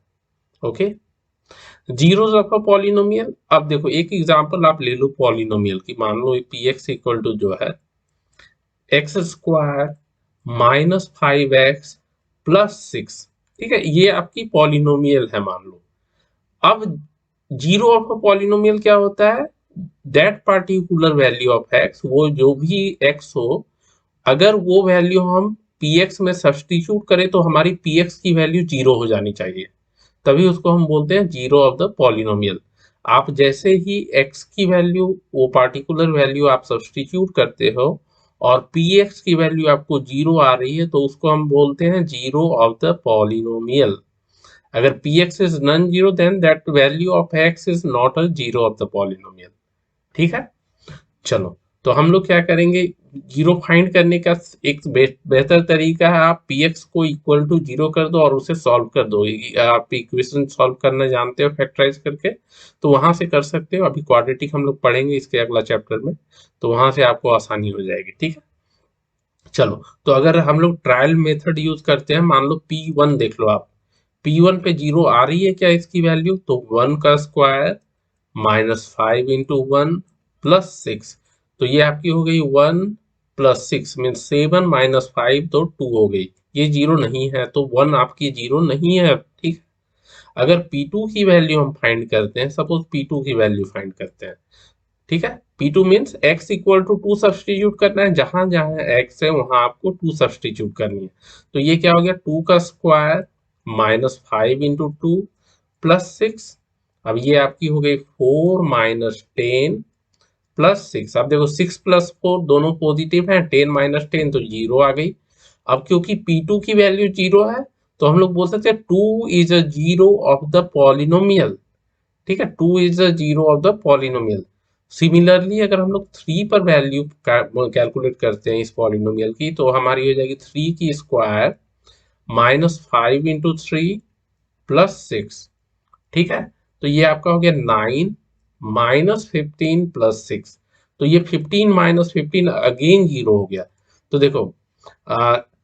Okay, zeros of a polynomial. अब देखो एक एग्जांपल आप ले लो पॉलिनोमियल की, मान लो पी एक्स इक्वल टू जो है x² -5x प्लस 6। ठीक है, ये आपकी पॉलिनोमियल है मान लो। अब जीरो ऑफ अ पॉलिनोमियल क्या होता है, that particular value of x, वो जो भी x हो, अगर वो वैल्यू हम px में सब्सटीट्यूट करें तो हमारी px की वैल्यू जीरो हो जानी चाहिए, तभी उसको हम बोलते हैं जीरो ऑफ द पॉलिनोमियल। आप जैसे ही x की वैल्यू, वो पार्टिकुलर वैल्यू आप सब्सटीट्यूट करते हो और px की वैल्यू आपको जीरो आ रही है तो उसको हम बोलते हैं जीरो ऑफ द पॉलिनोमियल। अगर px is non zero then that value of x is not a zero of the polynomial. ठीक है, चलो, तो हम लोग क्या करेंगे, जीरो फाइंड करने का एक बेहतर तरीका है, आप px को इक्वल टू जीरो कर दो और उसे सॉल्व कर दो। आप इक्वेशन सॉल्व करना जानते हो फैक्टराइज करके, तो वहां से कर सकते हो। अभी क्वाड्रेटिक हम लोग पढ़ेंगे इसके अगला चैप्टर में, तो वहां से आपको आसानी हो जाएगी। ठीक है, चलो, तो अगर हम लोग ट्रायल मेथड यूज करते हैं, मान लो P1 देख लो आप, P1 पे जीरो आ रही है क्या इसकी वैल्यू, तो 1 का स्क्वायर -5 इंटू 1 प्लस 6, तो ये आपकी हो गई 1 प्लस 6 मीन 7 -5 तो 2 हो गई। ये जीरो नहीं है तो 1 आपकी जीरो नहीं है। ठीक, अगर P2 की वैल्यू हम फाइंड करते हैं, सपोज P2 की वैल्यू फाइंड करते हैं। ठीक है, P2 means x equal to 2 substitute करना है, जहां जहां x है वहां आपको 2 सब्सटीट्यूट करनी है। तो ये क्या हो गया, 2 का स्क्वायर -5 इंटू 2 प्लस 6। अब ये आपकी हो गई 4 -10 प्लस 6। अब देखो 6 प्लस 4 दोनों पॉजिटिव हैं, 10 -10 तो जीरो आ गई। अब क्योंकि P2 की वैल्यू जीरो है तो हम लोग बोल सकते हैं 2 is a zero of the polynomial. ठीक है, 2 is the zero of the polynomial. Similarly अगर हम लोग 3 पर वैल्यू कैलकुलेट करते हैं इस पॉलिनोमियल की, तो हमारी हो जाएगी 3 की स्क्वायर -5 इंटू 3 प्लस 6। ठीक है, तो ये आपका हो गया 9 -15 प्लस 6, तो ये 15 -15 अगेन जीरो हो गया। तो देखो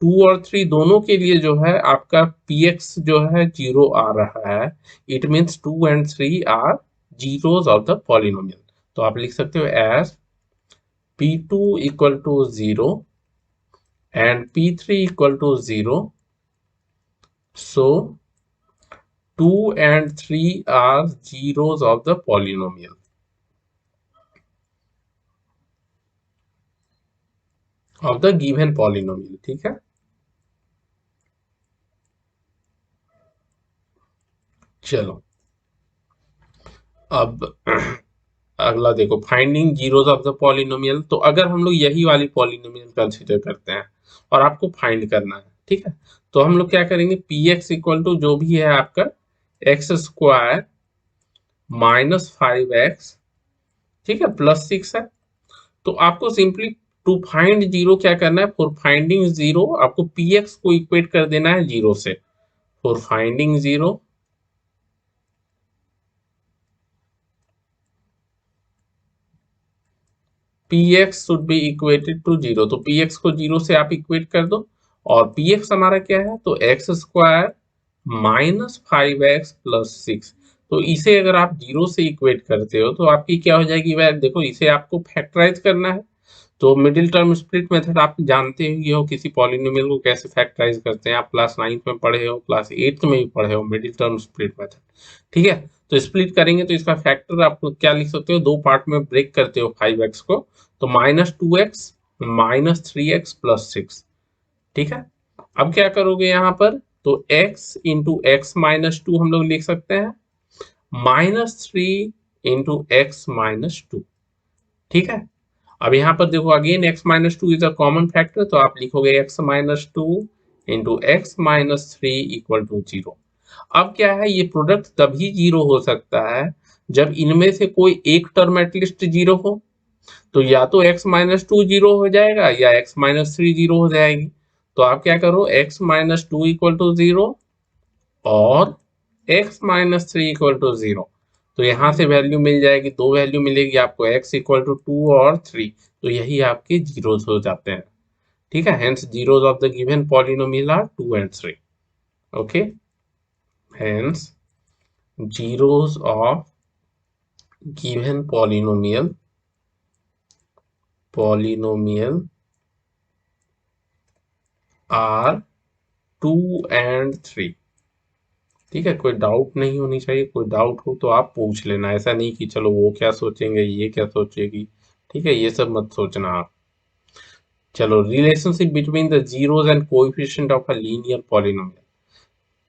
2 और 3 दोनों के लिए जो है आपका px जो है जीरो आ रहा है, it means 2 and 3 are zeros of the polynomial. तो आप लिख सकते हो as p2 equal to 0 and p3 equal to 0, so 2 and 3 are zeros of the polynomial of the given polynomial। ठीक है, चलो, अब अगला देखो, finding zeros of the polynomial. तो अगर हम लोग यही वाली पॉलिनोमियल कंसीडर करते हैं और आपको फाइंड करना है, ठीक है, तो हम लोग क्या करेंगे, पी एक्स इक्वल टू जो भी है आपका x² -5x, ठीक है, प्लस 6 है। तो आपको सिंपली टू फाइंड जीरो क्या करना है, फॉर फाइंडिंग जीरो आपको पी एक्स को इक्वेट कर देना है जीरो से। For finding zero p x should be equated to zero, तो पी एक्स को जीरो से आप इक्वेट कर दो। और पी एक्स हमारा क्या है, तो x² -5x प्लस 6। तो इसे अगर आप जीरो से इक्वेट करते हो तो आपकी क्या हो जाएगी वैल्यू, देखो इसे आपको फैक्टराइज करना है। तो मिडिल टर्म स्प्लिट मेथड आप जानते ही हो, किसी पॉलिनोमियल को कैसे फैक्टराइज करते हैं, आप क्लास 9th में पढ़े हो, क्लास 8th में भी पढ़े हो मिडिल टर्म स्प्लिट मेथड। ठीक है, तो स्प्लिट करेंगे तो इसका फैक्टर आप क्या लिख सकते हो, दो पार्ट में ब्रेक करते हो 5x को, तो -2x -3x प्लस 6। ठीक है, अब क्या करोगे यहाँ पर, तो x इंटू एक्स -2 हम लोग लिख सकते हैं, -3 इंटू एक्स -2। ठीक है। अब यहाँ पर देखो again x minus two is a common factor, तो आप लिखोगे x minus two into x minus three equal to zero. अब क्या है, ये प्रोडक्ट तभी जीरो हो सकता है जब इनमें से कोई एक टर्म एटलीस्ट जीरो हो। तो या तो x माइनस टू जीरो हो जाएगा या x माइनस थ्री जीरो हो जाएगी। तो आप क्या करो, x minus two equal to zero और x minus three equal to zero. तो यहाँ से वैल्यू मिल जाएगी, दो वैल्यू मिलेगी आपको, x इक्वल टू टू और थ्री। तो यही आपके जीरोज हो जाते हैं। ठीक है, hence zeros of the given polynomial are two and three. Okay, hence zeros of given polynomial are two and three. ठीक है, कोई डाउट नहीं होनी चाहिए, कोई डाउट हो तो आप पूछ लेना, ऐसा नहीं कि चलो वो क्या सोचेंगे ये क्या सोचेगी। ठीक है, ये सब मत सोचना आप। चलो, relationship between the zeros and coefficient of a linear polynomial,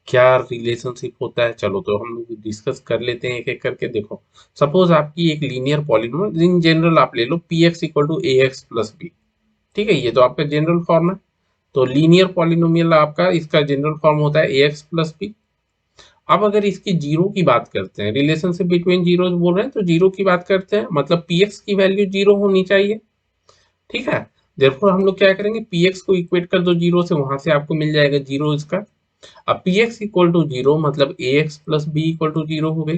क्या रिलेशनशिप होता है, चलो तो हम लोग डिस्कस कर लेते हैं एक एक करके। देखो, सपोज आपकी एक लीनियर पॉलिनोमियल इन जनरल आप ले लो p x equal to a x plus b. ठीक है, ये तो आपका जनरल फॉर्म है। तो लीनियर पॉलिनोमियल आपका इसका जनरल फॉर्म होता है ए एक्स प्लस बी। अब अगर इसकी जीरो की बात करते हैं, रिलेशनशिप बिटवीन जीरो बोल रहे हैं, तो जीरो की बात करते हैं, मतलब पी एक्स की वैल्यू जीरो होनी चाहिए। ठीक है, therefore हम लोग क्या करेंगे, पी एक्स को इक्वेट कर दो जीरो से, वहां से आपको मिल जाएगा जीरो इसका। अब p x equal to zero मतलब a x plus b equal to zero हो गई।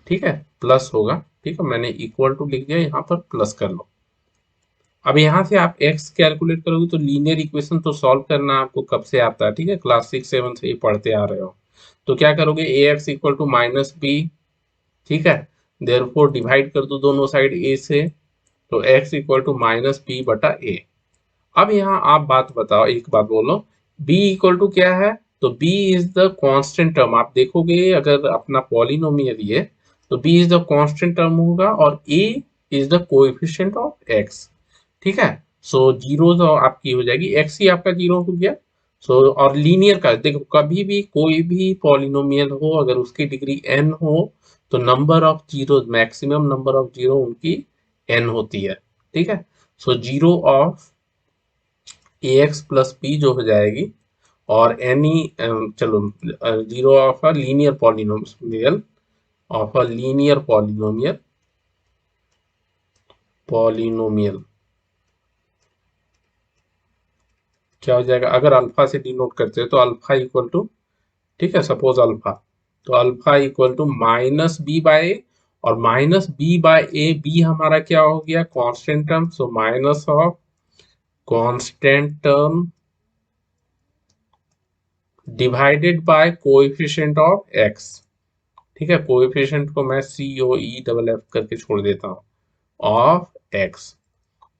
ठीक है, प्लस होगा। ठीक है, मैंने इक्वल टू लिख दिया, यहाँ पर प्लस कर लो। अब यहाँ से आप x कैलकुलेट करोगे तो लीनियर इक्वेशन तो सॉल्व करना आपको कब से आता है, ठीक है, क्लास 6 7 से ही पढ़ते आ रहे हो। तो क्या करोगे, a x equal to minus b. ठीक है, देयरफॉर डिवाइड कर दो दोनों साइड a से, तो x equal to minus b बटा a। अब यहाँ आप बात बताओ, एक बात बोलो, b इक्वल टू क्या है, तो b is the constant term. आप देखोगे अगर अपना पॉलिनोमियल ये, तो b is the constant term होगा और a is the coefficient of x। ठीक है, सो जीरो तो आपकी हो जाएगी, x ही आपका जीरो हो गया। सो और लीनियर का देखो, कभी भी कोई भी पॉलिनोमियल हो अगर उसकी डिग्री n हो, तो number of zero, maximum number of zero उनकी n होती है। ठीक है, so zero of A x plus P जो हो जाएगी, और एनी, चलो, zero of a linear polynomial, of a linear polynomial क्या हो जाएगा, अगर अल्फा से डिनोट करते हैं तो अल्फा इक्वल टू, ठीक है, सपोज अल्फा, तो alpha equal to minus b by a, और minus b by a, b हमारा क्या हो गया, constant term, so minus of constant term divided by coefficient of x. ठीक है, कोएफिशिएंट को मैं सी ओ ई डबल एफ करके छोड़ देता हूँ, ऑफ एक्स।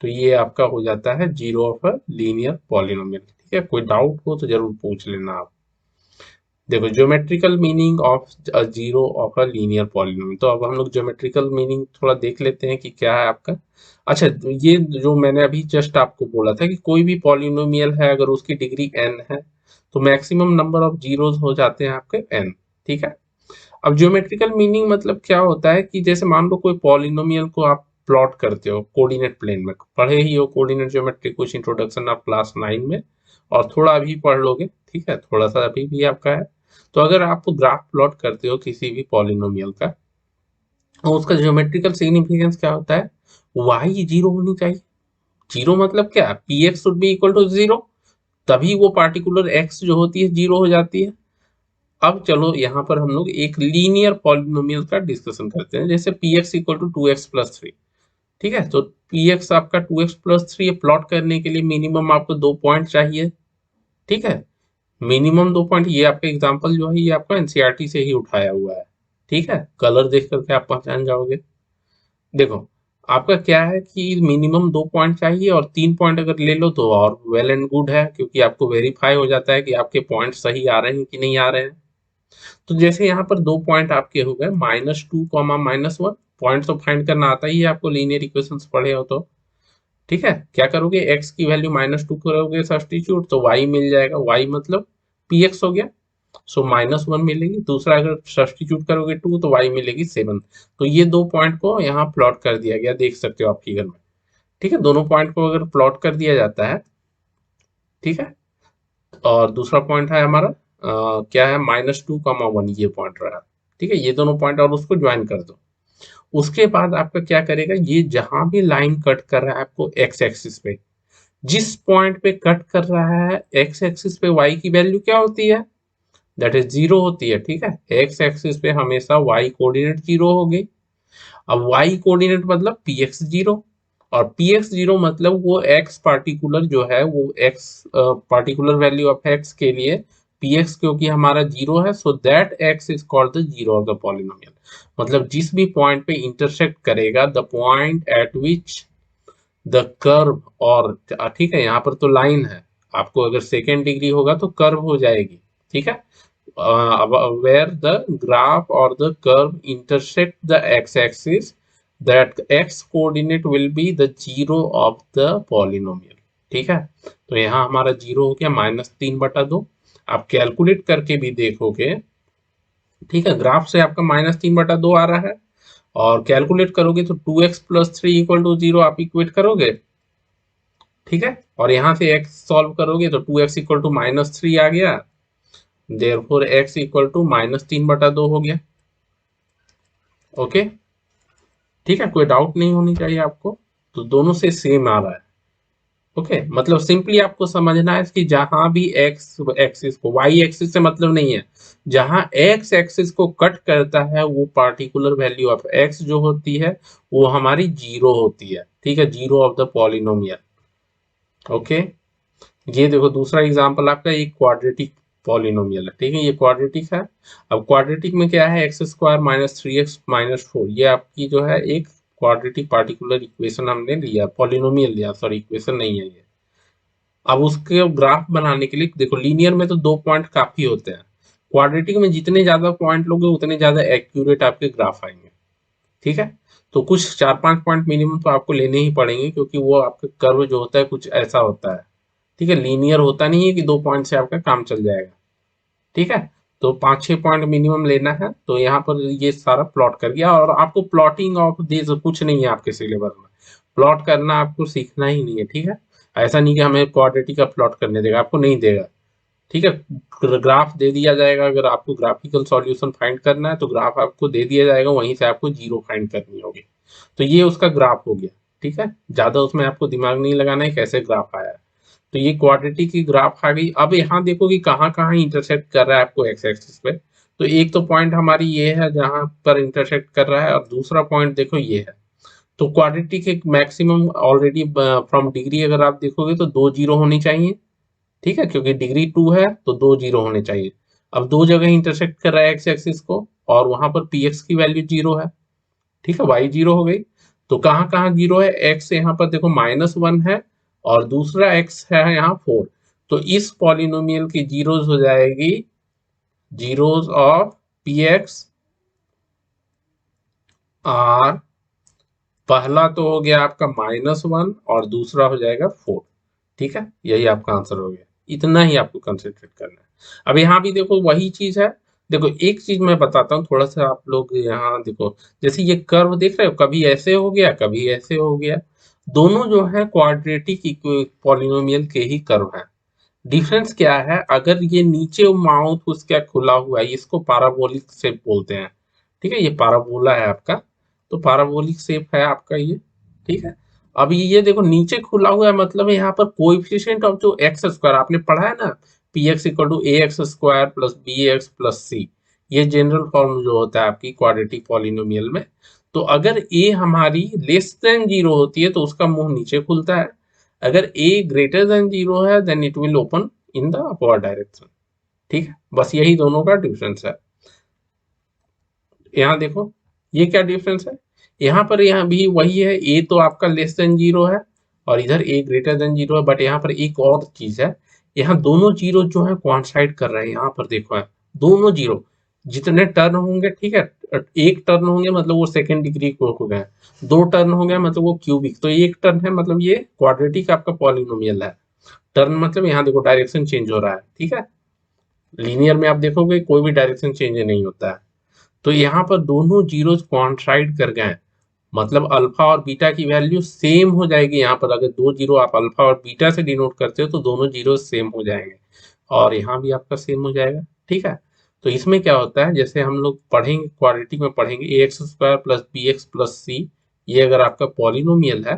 तो ये आपका हो जाता है zero of a linear polynomial. ठीक है, कोई डाउट हो तो जरूर पूछ लेना आप। देखो, geometrical meaning of zero of a linear polynomial, तो अब हम लोग ज्योमेट्रिकल मीनिंग थोड़ा देख लेते हैं कि क्या है आपका। अच्छा, तो ये जो मैंने अभी जस्ट आपको बोला था कि कोई भी पॉलिनोमियल है अगर उसकी डिग्री n है, तो मैक्सिमम नंबर ऑफ जीरोस हो जाते हैं आपके n। ठीक है, अब ज्योमेट्रिकल मीनिंग मतलब क्या होता है कि जैसे मान लो कोई पॉलिनोमियल को आप प्लॉट करते हो कोऑर्डिनेट प्लेन में, पढ़े ही हो कोऑर्डिनेट ज्योमेट्री, कुछ इंट्रोडक्शन आप क्लास 9 में, और थोड़ा अभी पढ़ लोगे। ठीक है, थोड़ा सा अभी भी आपका है। तो अगर आप ग्राफ प्लॉट करते हो किसी भी पॉलिनोमियल का, तो उसका ज्योमेट्रिकल सिग्निफिकेंस क्या होता है, वाई जीरो होनी चाहिए। जीरो मतलब क्या, p x should be equal to zero, तभी वो पार्टिकुलर एक्स जो होती है जीरो हो जाती है। अब चलो यहाँ पर हम लोग एक लीनियर पॉलिनोमियल का डिस्कशन करते हैं, जैसे p x equal to two x plus three. ठीक है, तो पी एक्स आपका two x plus three plot करने के लिए मिनिमम आपको दो पॉइंट चाहिए। ठीक है, मिनिमम दो पॉइंट, ये आपका एग्जांपल जो है ये आपका एनसीईआरटी से ही उठाया हुआ है। ठीक है, कलर देख करके आप पहचान जाओगे। देखो, आपका क्या है कि मिनिमम दो पॉइंट चाहिए, और तीन पॉइंट अगर ले लो तो और वेल एंड गुड है, क्योंकि आपको वेरीफाई हो जाता है कि आपके पॉइंट सही आ रहे हैं कि नहीं आ रहे हैं। तो जैसे यहाँ पर दो पॉइंट आपके हो गए, minus two comma minus one, point तो फाइंड करना आता ही है आपको, लीनियर इक्वेशंस पढ़े हो तो। ठीक है, क्या करोगे, x की वैल्यू माइनस टू करोगे सब्स्टिट्यूट, तो y मिल जाएगा, y मतलब पी एक्स हो गया। सो -1 मिलेगी। दूसरा अगर सब्स्टिट्यूट करोगे 2 तो y मिलेगी 7। तो ये दो पॉइंट को यहाँ प्लॉट कर दिया गया, देख सकते हो आप फिगर में। ठीक है, दोनों पॉइंट को अगर प्लॉट कर दिया जाता है, ठीक है। और दूसरा पॉइंट है हमारा क्या है, -2, 1 ये पॉइंट रहा। ठीक है, ये दोनों पॉइंट और उसको ज्वाइन कर दो। उसके बाद आपका क्या करेगा, ये जहां भी लाइन कट कर रहा है आपको एक्स एक्सिस पे, जिस पॉइंट पे कट कर रहा है एक्स एक्सिस पे, वाई की वैल्यू क्या होती है, दैट इज 0 होती है। ठीक है, एक्स एक्सिस पे हमेशा वाई कोऑर्डिनेट 0 होगी। अब वाई कोऑर्डिनेट मतलब पी एक्स 0, और पी एक्स 0 मतलब वो एक्स पार्टिकुलर जो है, वो x particular value of x के लिए पी एक्स क्योंकि हमारा 0 है, so that x is called the 0 of the polynomial. मतलब जिस भी पॉइंट पे इंटरसेक्ट करेगा, the point eight which the curve, और ठीक है यहाँ पर तो लाइन है, आपको अगर सेकेंड डिग्री होगा तो कर्व हो जाएगी। ठीक है, where the graph or the curve intersect the x-axis, that x coordinate will be the 0 of the polynomial। ठीक है, तो यहाँ हमारा 0 हो गया, -3/2। आप कैलकुलेट करके भी देखोगे, ठीक है, ग्राफ से आपका -3/2 आ रहा है, और कैलकुलेट करोगे तो 2x + 3 = 0 आप इक्वेट करोगे। ठीक है, और यहाँ से x सॉल्व करोगे तो 2x = -3 आ गया, देयरफॉर x = -3/2 हो गया। ओके, ठीक है, कोई डाउट नहीं होनी चाहिए आपको। तो दोनों से सेम आ रहा है। ओके, मतलब सिंपली आपको समझना है कि जहां भी एक्स एक्सिस को, वाई एक्सिस से मतलब नहीं है, जहां एक्स एक्सिस को कट करता है वो पार्टिकुलर वैल्यू ऑफ एक्स जो होती है वो हमारी 0 होती है। ठीक है, 0 ऑफ द पॉलिनोमियल। ओके, ये देखो दूसरा एग्जांपल आपका एक क्वाड्रेटिक पॉलिनोमियल है। ठीक है, ये क्वाड्रेटिक है। अब क्वाड्रेटिक में क्या है, x² - 3x - 4, ये आपकी जो है एक क्वाड्रेटिक पार्टिकुलर इक्वेशन हमने लिया, पॉलिनोमियल लिया, सॉरी इक्वेशन नहीं है ये। अब उसके ग्राफ बनाने के लिए देखो, लीनियर में तो 2 पॉइंट काफी होते हैं, क्वाड्रेटिक में जितने ज्यादा पॉइंट लोगे उतने ज्यादा एक्यूरेट आपके ग्राफ आएंगे। ठीक है, तो कुछ 4-5 पॉइंट मिनिमम तो आपको लेने ही पड़ेंगे, क्योंकि वो आपका कर्व जो होता है कुछ ऐसा होता है। ठीक है, लीनियर होता नहीं है कि 2 पॉइंट से आपका काम चल जाएगा। ठीक है, तो 5-6 पॉइंट मिनिमम लेना है। तो यहाँ पर ये सारा प्लॉट कर दिया, और आपको प्लॉटिंग ऑफ दिस कुछ नहीं है आपके सिलेबस में, प्लॉट करना आपको सीखना ही नहीं है। ठीक है, ऐसा नहीं कि हमें क्वाड्रेटिक का प्लॉट करने देगा, आपको नहीं देगा। ठीक है, ग्राफ दे दिया जाएगा, अगर आपको ग्राफिकल सॉल्यूशन फाइंड करना है तो ग्राफ आपको दे दिया जाएगा, वहीं से आपको 0 फाइंड करनी होगी। तो ये उसका ग्राफ हो गया। ठीक है, ज्यादा उसमें आपको दिमाग नहीं लगाना है कैसे ग्राफ आया है। तो ये क्वाड्रेटिक की ग्राफ आ गई। अब यहाँ देखो कि कहाँ कहाँ इंटरसेक्ट कर रहा है आपको एक्स एक्सिस पे। तो एक तो पॉइंट हमारी ये है जहां पर इंटरसेक्ट कर रहा है, और दूसरा पॉइंट देखो ये है। तो क्वाड्रेटिक एक मैक्सिमम ऑलरेडी फ्रॉम डिग्री अगर आप देखोगे तो 2 जीरो होनी चाहिए। ठीक है, क्योंकि डिग्री 2 है तो 2 जीरो होने चाहिए। अब दो जगह इंटरसेक्ट कर रहा है एक्स एक्सिस को, और वहां पर पी एक्स की वैल्यू 0 है। ठीक है, वाई 0 हो गई। तो कहाँ कहाँ 0 है, एक्स यहाँ पर देखो -1 है, और दूसरा एक्स है यहाँ 4। तो इस पॉलिनोमियल की जीरोस हो जाएगी zeros of p x are, पहला तो हो गया आपका -1 और दूसरा हो जाएगा 4। ठीक है, यही आपका आंसर हो गया। इतना ही आपको कंसेंट्रेट करना है। अब यहाँ भी देखो वही चीज है। देखो एक चीज मैं बताता हूँ, थोड़ा सा आप लोग यहाँ देखो, जैसे ये कर्व देख रहे हो, कभी ऐसे हो गया कभी ऐसे हो गया। दोनों जो है क्वाड्रेटिक पॉलिनोमियल के ही कर्व है। डिफरेंस क्या है, अगर ये नीचे माउथ उसका खुला हुआ है, इसको पाराबोलिक शेप बोलते हैं। ठीक है, ये पाराबोला है आपका, तो पाराबोलिक शेप है आपका ये। ठीक है, अब ये देखो नीचे खुला हुआ है, मतलब यहाँ पर कोएफिशिएंट ऑफ जो एक्स स्क्वायर आपने पढ़ा है ना, p x equal to a x square plus b x plus c, ये जनरल फॉर्म जो होता है आपकी क्वाड्रेटिक पॉलिनोमियल में। तो अगर ए हमारी लेस देन 0 होती है तो उसका मुंह नीचे खुलता है, अगर a ग्रेटर देन 0 है then it will open in the upward direction. ठीक है, बस यही दोनों का डिफरेंस है। यहाँ देखो ये क्या डिफरेंस है, यहाँ पर यहाँ भी वही है, a तो आपका लेस देन 0 है और इधर a ग्रेटर देन 0 है, बट यहाँ पर एक और चीज है, यहाँ दोनों जीरो जो है क्वांटिसाइड कर रहे हैं। यहाँ पर देखो है दोनों जीरो, जितने टर्न होंगे, ठीक है, एक टर्न होंगे मतलब वो सेकेंड डिग्री को हो गए, दो टर्न हो गया मतलब वो क्यूबिक, तो एक टर्न है मतलब ये क्वाड्रेटिक आपका पॉलिनोमियल है। टर्न मतलब यहाँ देखो डायरेक्शन चेंज हो रहा है। ठीक है, लीनियर में आप देखोगे कोई भी डायरेक्शन चेंज नहीं होता है। तो यहाँ पर दोनों जीरोज कोइंसाइड कर गए, मतलब अल्फा और बीटा की वैल्यू सेम हो जाएगी। यहाँ पर अगर दो जीरो आप अल्फा और बीटा से डिनोट करते हो तो दोनों जीरो सेम हो जाएंगे, और यहाँ भी आपका सेम हो जाएगा। ठीक है, तो इसमें क्या होता है, जैसे हम लोग पढ़ेंगे क्वाड्रेटिक में पढ़ेंगे a x square plus b x plus c, ये अगर आपका पॉलिनोमियल है,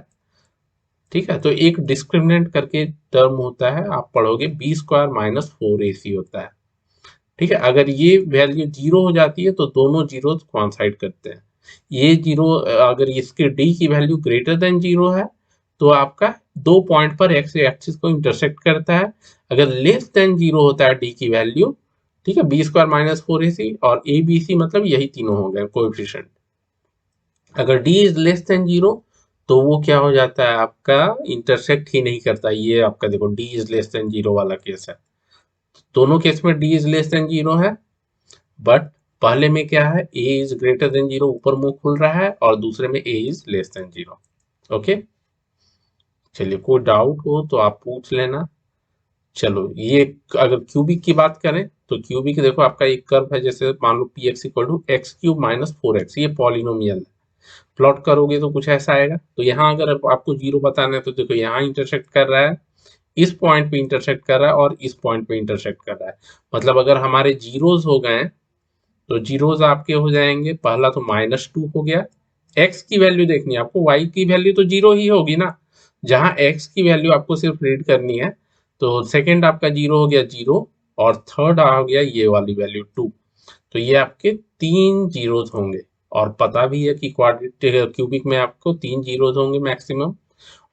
ठीक है, तो एक डिस्क्रिमिनेंट करके टर्म होता है, आप पढ़ोगे बी स्क्वायर माइनस फोर ए सी होता है। ठीक है, अगर ये वैल्यू जीरो हो जाती है तो दोनों जीरो कोइंसाइड करते हैं। ये जीरो, अगर इसके डी की वैल्यू ग्रेटर देन जीरो है तो आपका दो पॉइंट पर एक्स एक्सिस को इंटरसेक्ट करता है। अगर लेस देन जीरो होता है डी की वैल्यू, ठीक है, बी स्क्वायर माइनस फोर ए सी और ए बी सी, मतलब यही तीनों हो गए कोएफिशिएंट। अगर D is less than zero तो वो क्या हो जाता है, आपका इंटरसेक्ट ही नहीं करता। ये आपका देखो d is less than zero वाला केस है, दोनों केस में d is less than zero है, बट पहले में क्या है, a is greater than zero ऊपर मुंह खुल रहा है, और दूसरे में a is less than zero. Okay, चलिए कोई डाउट हो तो आप पूछ लेना। चलो ये, अगर क्यूबिक की बात करें तो क्यूबिक देखो आपका एक कर्व है, जैसे मान लो p x equal to x cube minus four x, ये पॉलिनोमियल है। प्लॉट करोगे तो कुछ ऐसा आएगा। तो यहाँ अगर आपको जीरो बताना है तो देखो यहाँ इंटरसेक्ट कर रहा है, इस पॉइंट पे इंटरसेक्ट कर रहा है, और इस पॉइंट पे इंटरसेक्ट कर रहा है। मतलब अगर हमारे जीरोज हो गए तो जीरोज आपके हो जाएंगे, पहला तो माइनस टू हो गया। एक्स की वैल्यू देखनी है आपको, वाई की वैल्यू तो जीरो ही होगी ना, जहां एक्स की वैल्यू आपको सिर्फ रीड करनी है। तो सेकंड आपका जीरो हो गया जीरो, और थर्ड आ गया ये वाली वैल्यू टू। तो ये आपके तीन जीरोज होंगे, और पता भी है कि क्वाड्रेटिक क्यूबिक में आपको तीन जीरोज होंगे मैक्सिमम।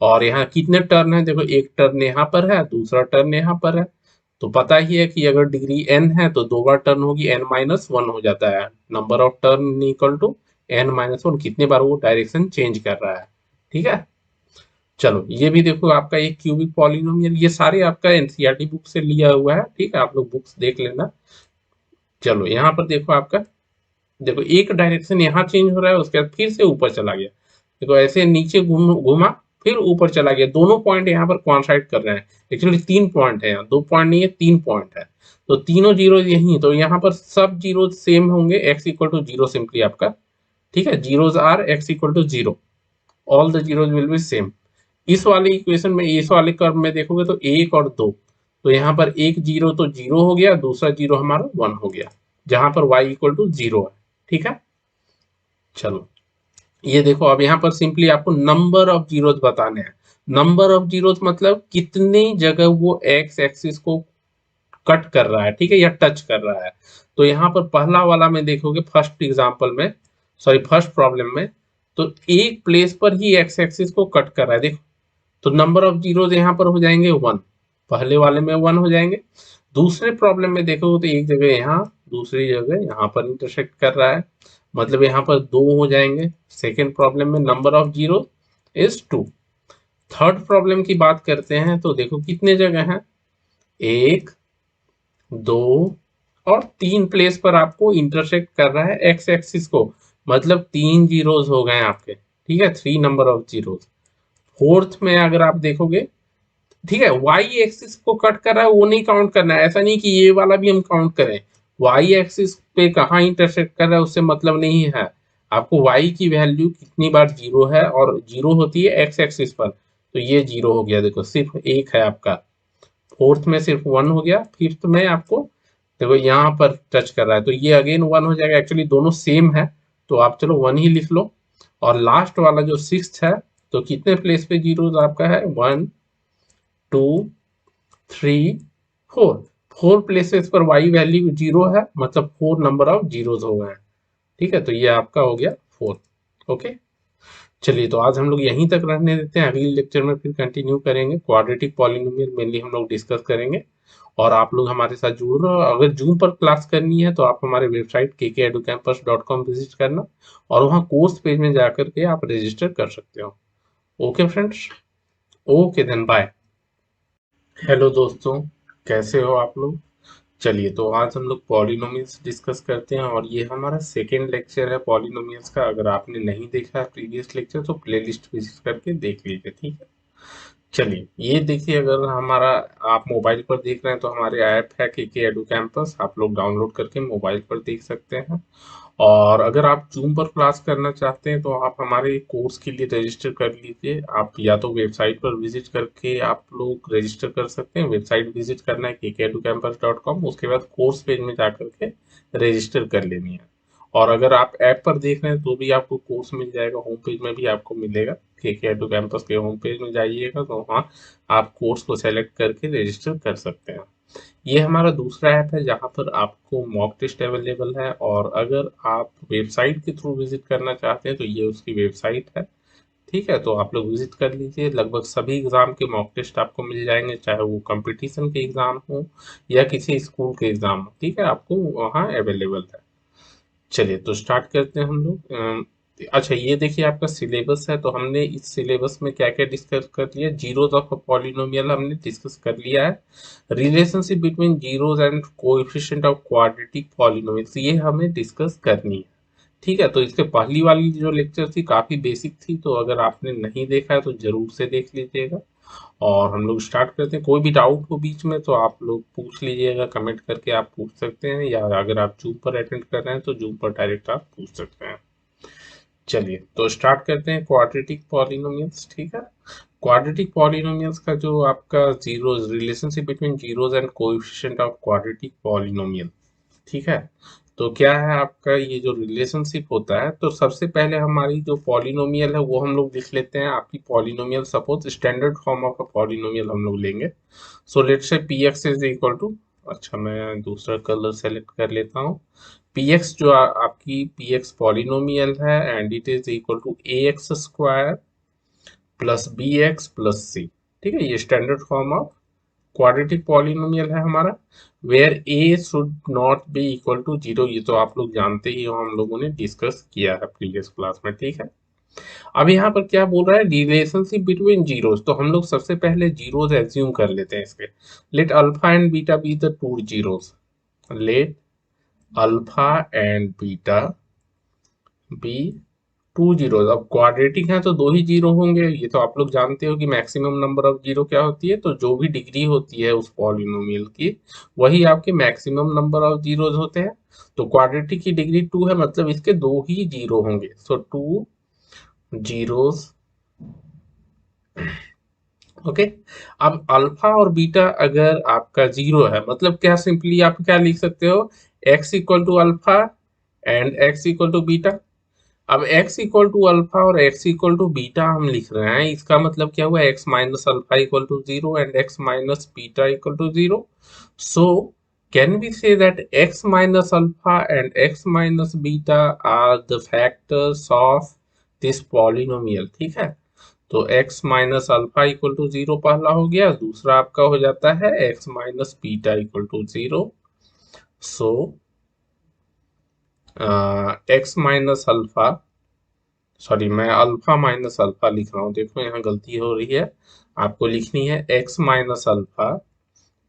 और यहाँ कितने टर्न है, देखो एक टर्न यहाँ पर है, दूसरा टर्न यहाँ पर है। तो पता ही है कि अगर डिग्री n है तो दो बार टर्न होगी, n माइनस वन हो जाता है, number of turn equal to n minus one, कितने बार वो डायरेक्शन चेंज कर रहा है। ठीक है, चलो ये भी देखो आपका एक क्यूबिक पॉलिनोमियल, ये सारे आपका एनसीईआरटी बुक से लिया हुआ है। ठीक है, आप लोग बुक्स देख लेना। चलो यहाँ पर देखो आपका, देखो एक डायरेक्शन यहाँ चेंज हो रहा है, उसके बाद फिर से ऊपर चला गया, देखो ऐसे नीचे घूमा, फिर ऊपर चला गया। दोनों पॉइंट यहाँ पर कोइंसाइड कर रहे हैं। एक्चुअली तीन पॉइंट है यहाँ, दो पॉइंट नहीं है, तीन पॉइंट है। तो तीनों जीरो यही, तो यहाँ पर सब जीरो सेम होंगे, x equal to zero simply आपका। ठीक है, zeros are x equal to zero, all the zeros will be same. इस वाले इक्वेशन में, इस वाले कर्व में देखोगे तो एक और दो, तो यहाँ पर एक जीरो तो जीरो हो गया, दूसरा जीरो हमारा वन हो गया, जहां पर y इक्वल टू जीरो है। ठीक है, चलो ये देखो, अब यहाँ पर सिंपली आपको नंबर ऑफ जीरोज बताने हैं। नंबर ऑफ जीरोज मतलब कितनी जगह वो एक्स एक्सिस को कट कर रहा है, ठीक है, या टच कर रहा है। तो यहाँ पर पहला वाला में देखोगे, फर्स्ट एग्जांपल में, सॉरी फर्स्ट प्रॉब्लम में, तो एक प्लेस पर ही एक्स एक्सिस को कट कर रहा है, देखो। तो नंबर ऑफ जीरोज यहाँ पर हो जाएंगे वन, पहले वाले में वन हो जाएंगे। दूसरे प्रॉब्लम में देखोगे तो एक जगह यहाँ, दूसरी जगह यहाँ पर इंटरसेक्ट कर रहा है, मतलब यहाँ पर दो हो जाएंगे। सेकेंड प्रॉब्लम में number of zero is two. Third problem की बात करते हैं तो देखो कितने जगह हैं, एक, दो और तीन प्लेस पर आपको इंटरसेक्ट कर रहा है एक्स एक्सिस को, मतलब तीन जीरोज हो गए आपके। ठीक है, three number of zeros. Fourth में अगर आप देखोगे, ठीक है, वाई एक्सिस को कट कर रहा है वो नहीं काउंट करना है, ऐसा नहीं कि ये वाला भी हम काउंट करें। वाई एक्सिस पे कहाँ इंटरसेक्ट कर रहा है उससे मतलब नहीं है, आपको वाई की वैल्यू कितनी बार जीरो है, और जीरो होती है एक्स एक्सिस पर, तो ये जीरो हो गया, देखो सिर्फ एक है आपका। फोर्थ में सिर्फ वन हो गया, फिफ्थ में आपको देखो यहाँ पर टच कर रहा है तो ये अगेन वन हो जाएगा, एक्चुअली दोनों सेम है, तो आप चलो वन ही लिख लो। और लास्ट वाला जो सिक्स्थ है, तो कितने प्लेस पे जीरो आपका है, one, two, three, four. Four places पर वाई वैल्यू जीरो है, मतलब फोर नंबर ऑफ जीरोज हो गए हैं। ठीक है, तो ये आपका हो गया फोर। ओके, चलिए तो आज हम लोग यहीं तक रहने देते हैं, अगले लेक्चर में फिर कंटिन्यू करेंगे, क्वाड्रेटिक पॉलिनोमियल मेनली हम लोग डिस्कस करेंगे। और आप लोग हमारे साथ जुड़ रहे हो, अगर जूम पर क्लास करनी है तो आप हमारे वेबसाइट kkeducampus.com विजिट करना, और वहाँ कोर्स पेज में जाकर के आप रजिस्टर कर सकते हो। Okay friends, okay then bye. Hello दोस्तों, कैसे हो आप लोग। चलिए तो आज हम लोग पॉलिनोमियल्स डिस्कस करते हैं, और ये हमारा सेकेंड लेक्चर है पॉलिनोमियल्स का। अगर आपने नहीं देखा है प्रीवियस लेक्चर तो प्लेलिस्ट विजिट करके देख लीजिए। ठीक है, चलिए ये देखिए, अगर हमारा आप मोबाइल पर देख रहे हैं तो हमारे ऐप है के एडू कैंपस, आप लोग डाउनलोड करके मोबाइल पर देख सकते हैं। और अगर आप जूम पर क्लास करना चाहते हैं तो आप हमारे कोर्स के लिए रजिस्टर कर लीजिए। आप या तो वेबसाइट पर विजिट करके आप लोग रजिस्टर कर सकते हैं। वेबसाइट विजिट करना है kekedukcampus.com, उसके बाद कोर्स पेज में जाकर के रजिस्टर कर लेनी है। और अगर आप ऐप पर देख रहे हैं तो भी आपको कोर्स मिल जाएगा, होम पेज में भी आपको मिलेगा। केकेआर कैंपस के होम पेज में जाइएगा तो वहाँ आप कोर्स को सेलेक्ट करके रजिस्टर कर सकते हैं। ये हमारा दूसरा ऐप है जहाँ पर आपको मॉक टेस्ट अवेलेबल है। और अगर आप वेबसाइट के थ्रू विजिट करना चाहते हैं तो ये उसकी वेबसाइट है। ठीक है, तो आप लोग विजिट कर लीजिए। लगभग सभी एग्जाम के मॉक टेस्ट आपको मिल जाएंगे, चाहे वो कंपटीशन के एग्जाम हो या किसी स्कूल के एग्जाम हो। ठीक है, आपको वहाँ अवेलेबल है। चलिए तो स्टार्ट करते हैं हम लोग। अच्छा ये देखिए, आपका सिलेबस है तो हमने इस सिलेबस में क्या क्या डिस्कस कर लिया। जीरोस ऑफ अ पॉलिनोमियल हमने डिस्कस कर लिया है। Relationship between zeros and coefficient of quadratic polynomials ये हमें डिस्कस करनी है। ठीक है, तो इसके पहली वाली जो लेक्चर थी काफी बेसिक थी, तो अगर आपने नहीं देखा है तो जरूर से देख लीजिएगा। और हम लोग स्टार्ट करते हैं। कोई भी डाउट हो बीच में तो आप लोग पूछ लीजिएगा, कमेंट करके आप पूछ सकते हैं, या अगर आप जूम पर अटेंड कर रहे हैं तो जूम पर डायरेक्ट आप पूछ सकते हैं। चलिए तो स्टार्ट करते हैं क्वाड्रेटिक पॉलिनोमियल्स। ठीक है, क्वाड्रेटिक पॉलिनोमियल्स का जो आपका zeros, relationship between zeros and coefficient of quadratic polynomial. ठीक है, तो क्या है आपका ये जो रिलेशनशिप होता है, तो सबसे पहले हमारी जो पॉलिनोमियल है वो हम लोग लिख लेते हैं। आपकी polynomial suppose standard form of a polynomial हम लोग लेंगे। So let's say p x is equal to, अच्छा मैं दूसरा कलर सेलेक्ट कर लेता हूँ। पी एक्स जो आपकी पी एक्स पॉलिनोमियल है and it is equal to a x square plus b x plus c. ठीक है, ये standard form of quadratic polynomial है हमारा। Where a should not be equal to zero, ये तो आप लोग जानते ही हो, हम लोगों ने डिस्कस किया है प्रीवियस क्लास में। ठीक है, अब यहाँ पर क्या बोल रहा है, रिलेशनशिप बिटवीन जीरोस, तो हम लोग सबसे पहले जीरोस एज्यूम कर लेते हैं इसके। Let alpha and beta be the two zeros. Let alpha and beta be two zero. अब क्वाड्रेटिक है तो दो ही जीरो होंगे, ये तो आप लोग जानते हो कि मैक्सिमम नंबर ऑफ जीरो क्या होती है, तो जो भी डिग्री होती है उस पॉलिनोमियल की वही आपके मैक्सिमम नंबर ऑफ जीरोज होते हैं। तो क्वाड्रेटिक की डिग्री टू है, मतलब इसके दो ही जीरो होंगे। सो टू जीरोस। ओके, अब अल्फा और बीटा अगर आपका जीरो है, मतलब क्या, सिंपली आप क्या लिख सकते हो, x equal to alpha and x equal to beta. अब x इक्वल टू अल्फा और x इक्वल टू बीटा हम लिख रहे हैं, इसका मतलब क्या हुआ, x minus alpha equal to zero and x minus beta equal to zero. So can we say that x minus alpha and x minus beta are the factors of this polynomial. ठीक है, तो x minus alpha equal to zero पहला हो गया, दूसरा आपका हो जाता है x minus beta equal to zero. So x minus alpha, sorry मैं अल्फा माइनस अल्फा लिख रहा हूँ, देखो यहाँ गलती हो रही है। आपको लिखनी है x minus alpha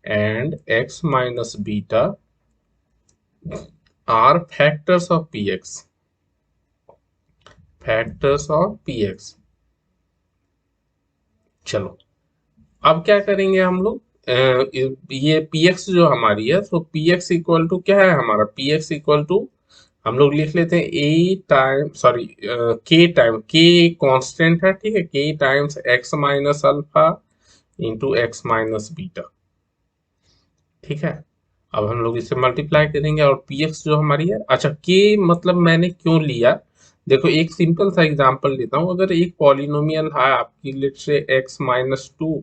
and x minus beta are factors of p x, factors of p x. चलो अब क्या करेंगे हम लोग, ये पी एक्स जो हमारी है, तो पी एक्स इक्वल टू क्या है हमारा, पी एक्स इक्वल टू हम लोग लिख लेते हैं ए टाइम, सॉरी के टाइम, के कांस्टेंट है। ठीक है, के times x minus alpha into x minus beta. ठीक है, अब हम लोग इसे मल्टीप्लाई करेंगे और पी एक्स जो हमारी है, अच्छा के मतलब मैंने क्यों लिया, देखो एक सिंपल सा एग्जांपल लेता हूँ। अगर एक पॉलिनोमियल है आपकी, लेट से x minus two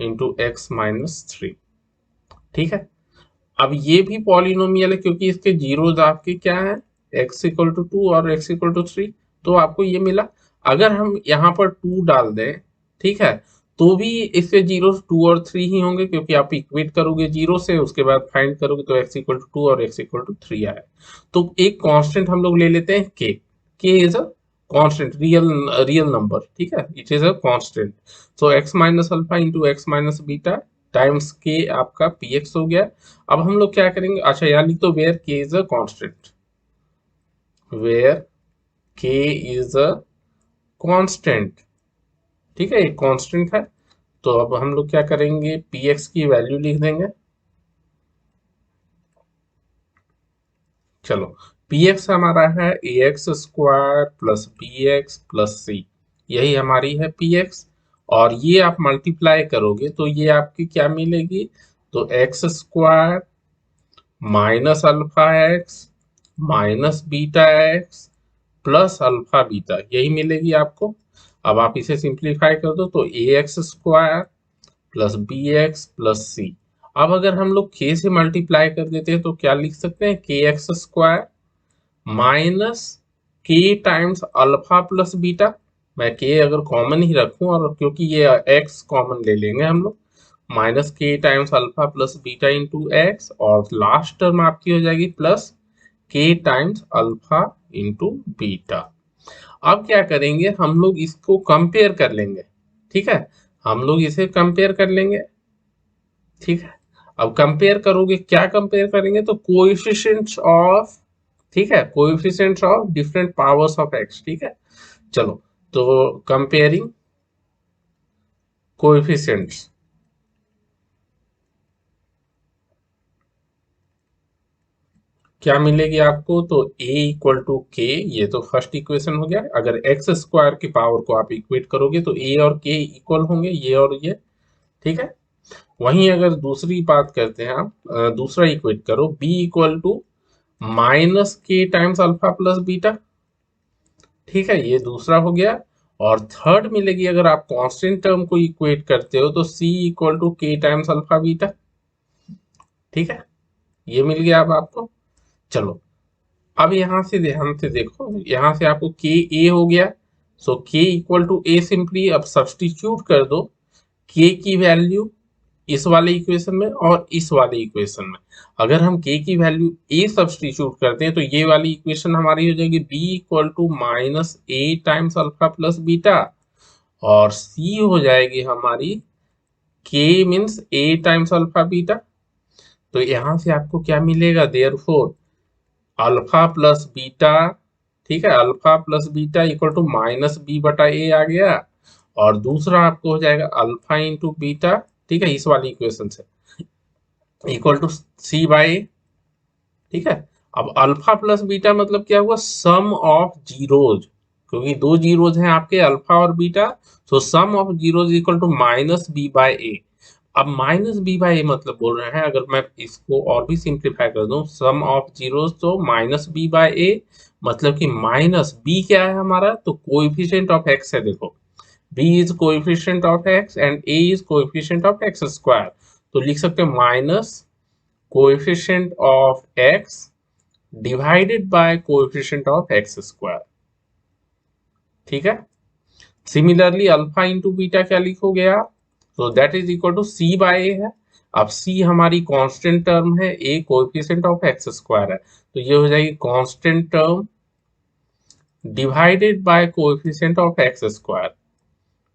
into x minus three. ठीक है, अब ये भी पॉलिनोमियल है क्योंकि इसके जीरोज आपके क्या है, x इक्वल टू टू और x इक्वल टू थ्री, तो आपको ये मिला। अगर हम यहाँ पर टू डाल दें, ठीक है, तो भी इसके जीरो टू और थ्री ही होंगे, क्योंकि आप इक्वेट करोगे जीरो से, उसके बाद फाइंड करोगे तो x इक्वल टू टू और x इक्वल टू थ्री आए। तो एक कांस्टेंट हम लोग ले लेते हैं के is a constant, real number. ठीक है, it is a constant. So x minus alpha into x minus beta times के आपका पी एक्स हो गया। अब हम लोग क्या करेंगे, अच्छा यहाँ लिख दो, वेयर के इज अ कांस्टेंट, वेयर के इज अ कांस्टेंट। ठीक है, एक कांस्टेंट है, तो अब हम लोग क्या करेंगे, पी एक्स की वैल्यू लिख देंगे। चलो, पी एक्स हमारा है a x square plus b x plus c, यही हमारी है पी एक्स। और ये आप मल्टीप्लाई करोगे तो ये आपकी क्या मिलेगी, तो x square minus alpha x minus beta x plus alpha beta, यही मिलेगी आपको। अब आप इसे सिंप्लीफाई कर दो तो a x square plus b x plus c. अब अगर हम लोग के से मल्टीप्लाई कर देते हैं तो क्या लिख सकते हैं, के एक्स स्क्वायर माइनस के टाइम्स अल्फा प्लस बीटा। मैं के अगर कॉमन ही रखूं, और क्योंकि ये एक्स कॉमन ले लेंगे हम लोग, माइनस के times alpha plus beta into x, और लास्ट टर्म आपकी हो जाएगी प्लस के टाइम्स अल्फा इंटू बीटा। अब क्या करेंगे, हम लोग इसको कंपेयर कर लेंगे। ठीक है, हम लोग इसे कंपेयर कर लेंगे। ठीक है, अब कंपेयर करोगे, क्या कंपेयर करेंगे, तो कोएफिशिएंट्स ऑफ, ठीक है, coefficients of different powers of x. ठीक है, चलो, तो कंपेयरिंग कोएफिशिएंट्स, क्या मिलेगी आपको, तो a इक्वल टू के, ये तो फर्स्ट इक्वेशन हो गया। अगर एक्स स्क्वायर की पावर को आप इक्वेट करोगे तो a और k इक्वल होंगे, ये और ये। ठीक है, वहीं अगर दूसरी बात करते हैं आप, दूसरा इक्वेट करो, b इक्वल टू माइनस के टाइम्स अल्फा प्लस बीटा। ठीक है, ये दूसरा हो गया। और थर्ड मिलेगी, अगर आप कांस्टेंट टर्म को इक्वेट करते हो तो c इक्वल टू के टाइम्स अल्फा बीटा। ठीक है, ये मिल गया अब आपको। चलो, अब यहां से ध्यान से देखो, यहां से आपको के ए हो गया, सो के इक्वल टू ए, सिंपली अब सब्सटीट्यूट कर दो के की वैल्यू इस वाले इक्वेशन में और इस वाले इक्वेशन में। अगर हम के की वैल्यू ए सब्सटीट्यूट करते हैं तो ये वाली इक्वेशन हमारी हो जाएगी b equal to minus a times alpha plus beta, और सी हो जाएगी हमारी के means a times alpha beta. तो यहां से आपको क्या मिलेगा, देयरफॉर अल्फा प्लस बीटा, ठीक है, alpha plus beta equal to minus b बटा ए आ गया। और दूसरा आपको हो जाएगा अल्फा इंटू बीटा, ठीक है, इस वाली इक्वेशन से, इक्वल टू सी बाई। ठीक है, अब अल्फा प्लस बीटा मतलब क्या हुआ, सम ऑफ जीरोज, क्योंकि दो जीरोज हैं आपके अल्फा और beta, so sum of zeros equal to minus b by a. अब माइनस बी बाय ए मतलब बोल रहे हैं, अगर मैं इसको और भी सिंप्लीफाई कर दूं, सम ऑफ जीरोज तो माइनस बी बाय ए, मतलब कि माइनस बी क्या है हमारा, तो कोएफिशिएंट ऑफ एक्स है, देखो b is coefficient of x and a is coefficient of x square. तो लिख सकते हैं minus coefficient of x divided by coefficient of x square. ठीक है, सिमिलरली अल्फा इंटू बीटा क्या लिखोगे आप, तो that is equal to c by a है। अब c हमारी कांस्टेंट टर्म है, a coefficient of x square है, तो ये हो जाएगी constant term divided by coefficient of x square.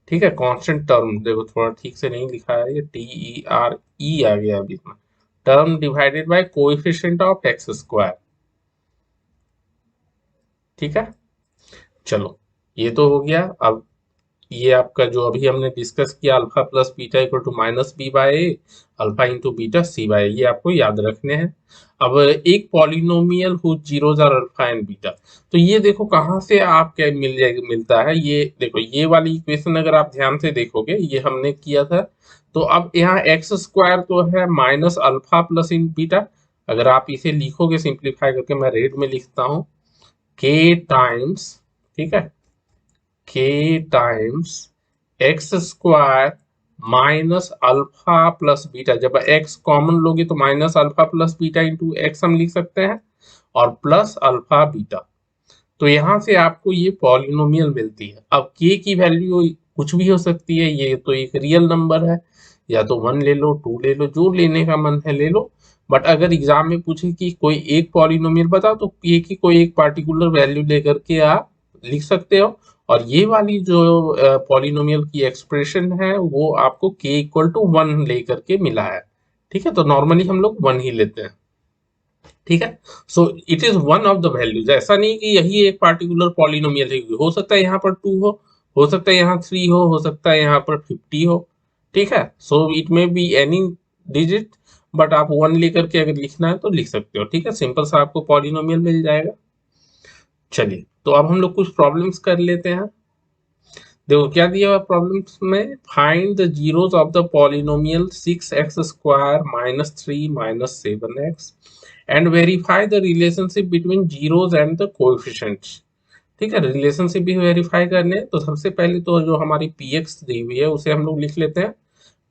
ठीक है, कांस्टेंट टर्म, देखो थोड़ा ठीक से नहीं लिखा है, ये टी ई आर ई आ गया अभी में, term divided by coefficient of x square. ठीक है, चलो, ये तो हो गया। अब ये आपका जो अभी हमने डिस्कस किया, alpha plus beta equal to minus b by a, alpha into beta c by a, ये आपको याद रखने हैं। अब एक पॉलिनोमियल हो zeros are alpha and beta, तो ये देखो कहाँ से आप क्या मिल जाएगा, मिलता है, ये देखो ये वाली इक्वेशन अगर आप ध्यान से देखोगे, ये हमने किया था। तो अब यहाँ एक्स स्क्वायर तो है माइनस अल्फा प्लस इन बीटा, अगर आप इसे लिखोगे सिंप्लीफाई करके, मैं रेड में लिखता हूँ, के टाइम्स, ठीक है, के times x square minus alpha plus beta, जब एक्स कॉमन लोगे तो minus alpha plus beta into x हम लिख सकते हैं, और प्लस अल्फा बीटा। तो यहां से आपको ये पॉलिनोमियल मिलती है। अब के की वैल्यू कुछ भी हो सकती है, ये तो एक रियल नंबर है, या तो 1 ले लो, 2 ले लो, जो लेने का मन है ले लो। बट अगर एग्जाम में पूछे कि कोई एक पॉलिनोमियल बताओ, तो के की कोई एक पार्टिकुलर वैल्यू लेकर के आप लिख सकते हो। और ये वाली जो पॉलिनोमियल की एक्सप्रेशन है वो आपको के इक्वल टू 1 लेकर के मिला है। ठीक है, तो नॉर्मली हम लोग 1 ही लेते हैं। ठीक है, so it is one of the values, ऐसा नहीं कि यही एक पार्टिकुलर पॉलिनोमियल है, हो सकता है यहाँ पर 2 हो सकता है यहाँ 3 हो सकता है यहाँ पर 50 हो। ठीक है। सो इट में बी एनी डिजिट, बट आप 1 लेकर के अगर लिखना है तो लिख सकते हो। ठीक है, सिंपल सा आपको पॉलिनोमियल मिल जाएगा। चलिए, तो अब हम लोग कुछ प्रॉब्लम्स कर लेते हैं। देखो क्या दिया हुआ प्रॉब्लम्स में, find the zeros of the polynomial 6x² minus 3 minus 7x and verify the relationship between zeros and the coefficients. ठीक है, रिलेशनशिप भी वेरीफाई करने हैं। तो सबसे पहले तो जो हमारी पी एक्स दी हुई है उसे हम लोग लिख लेते हैं।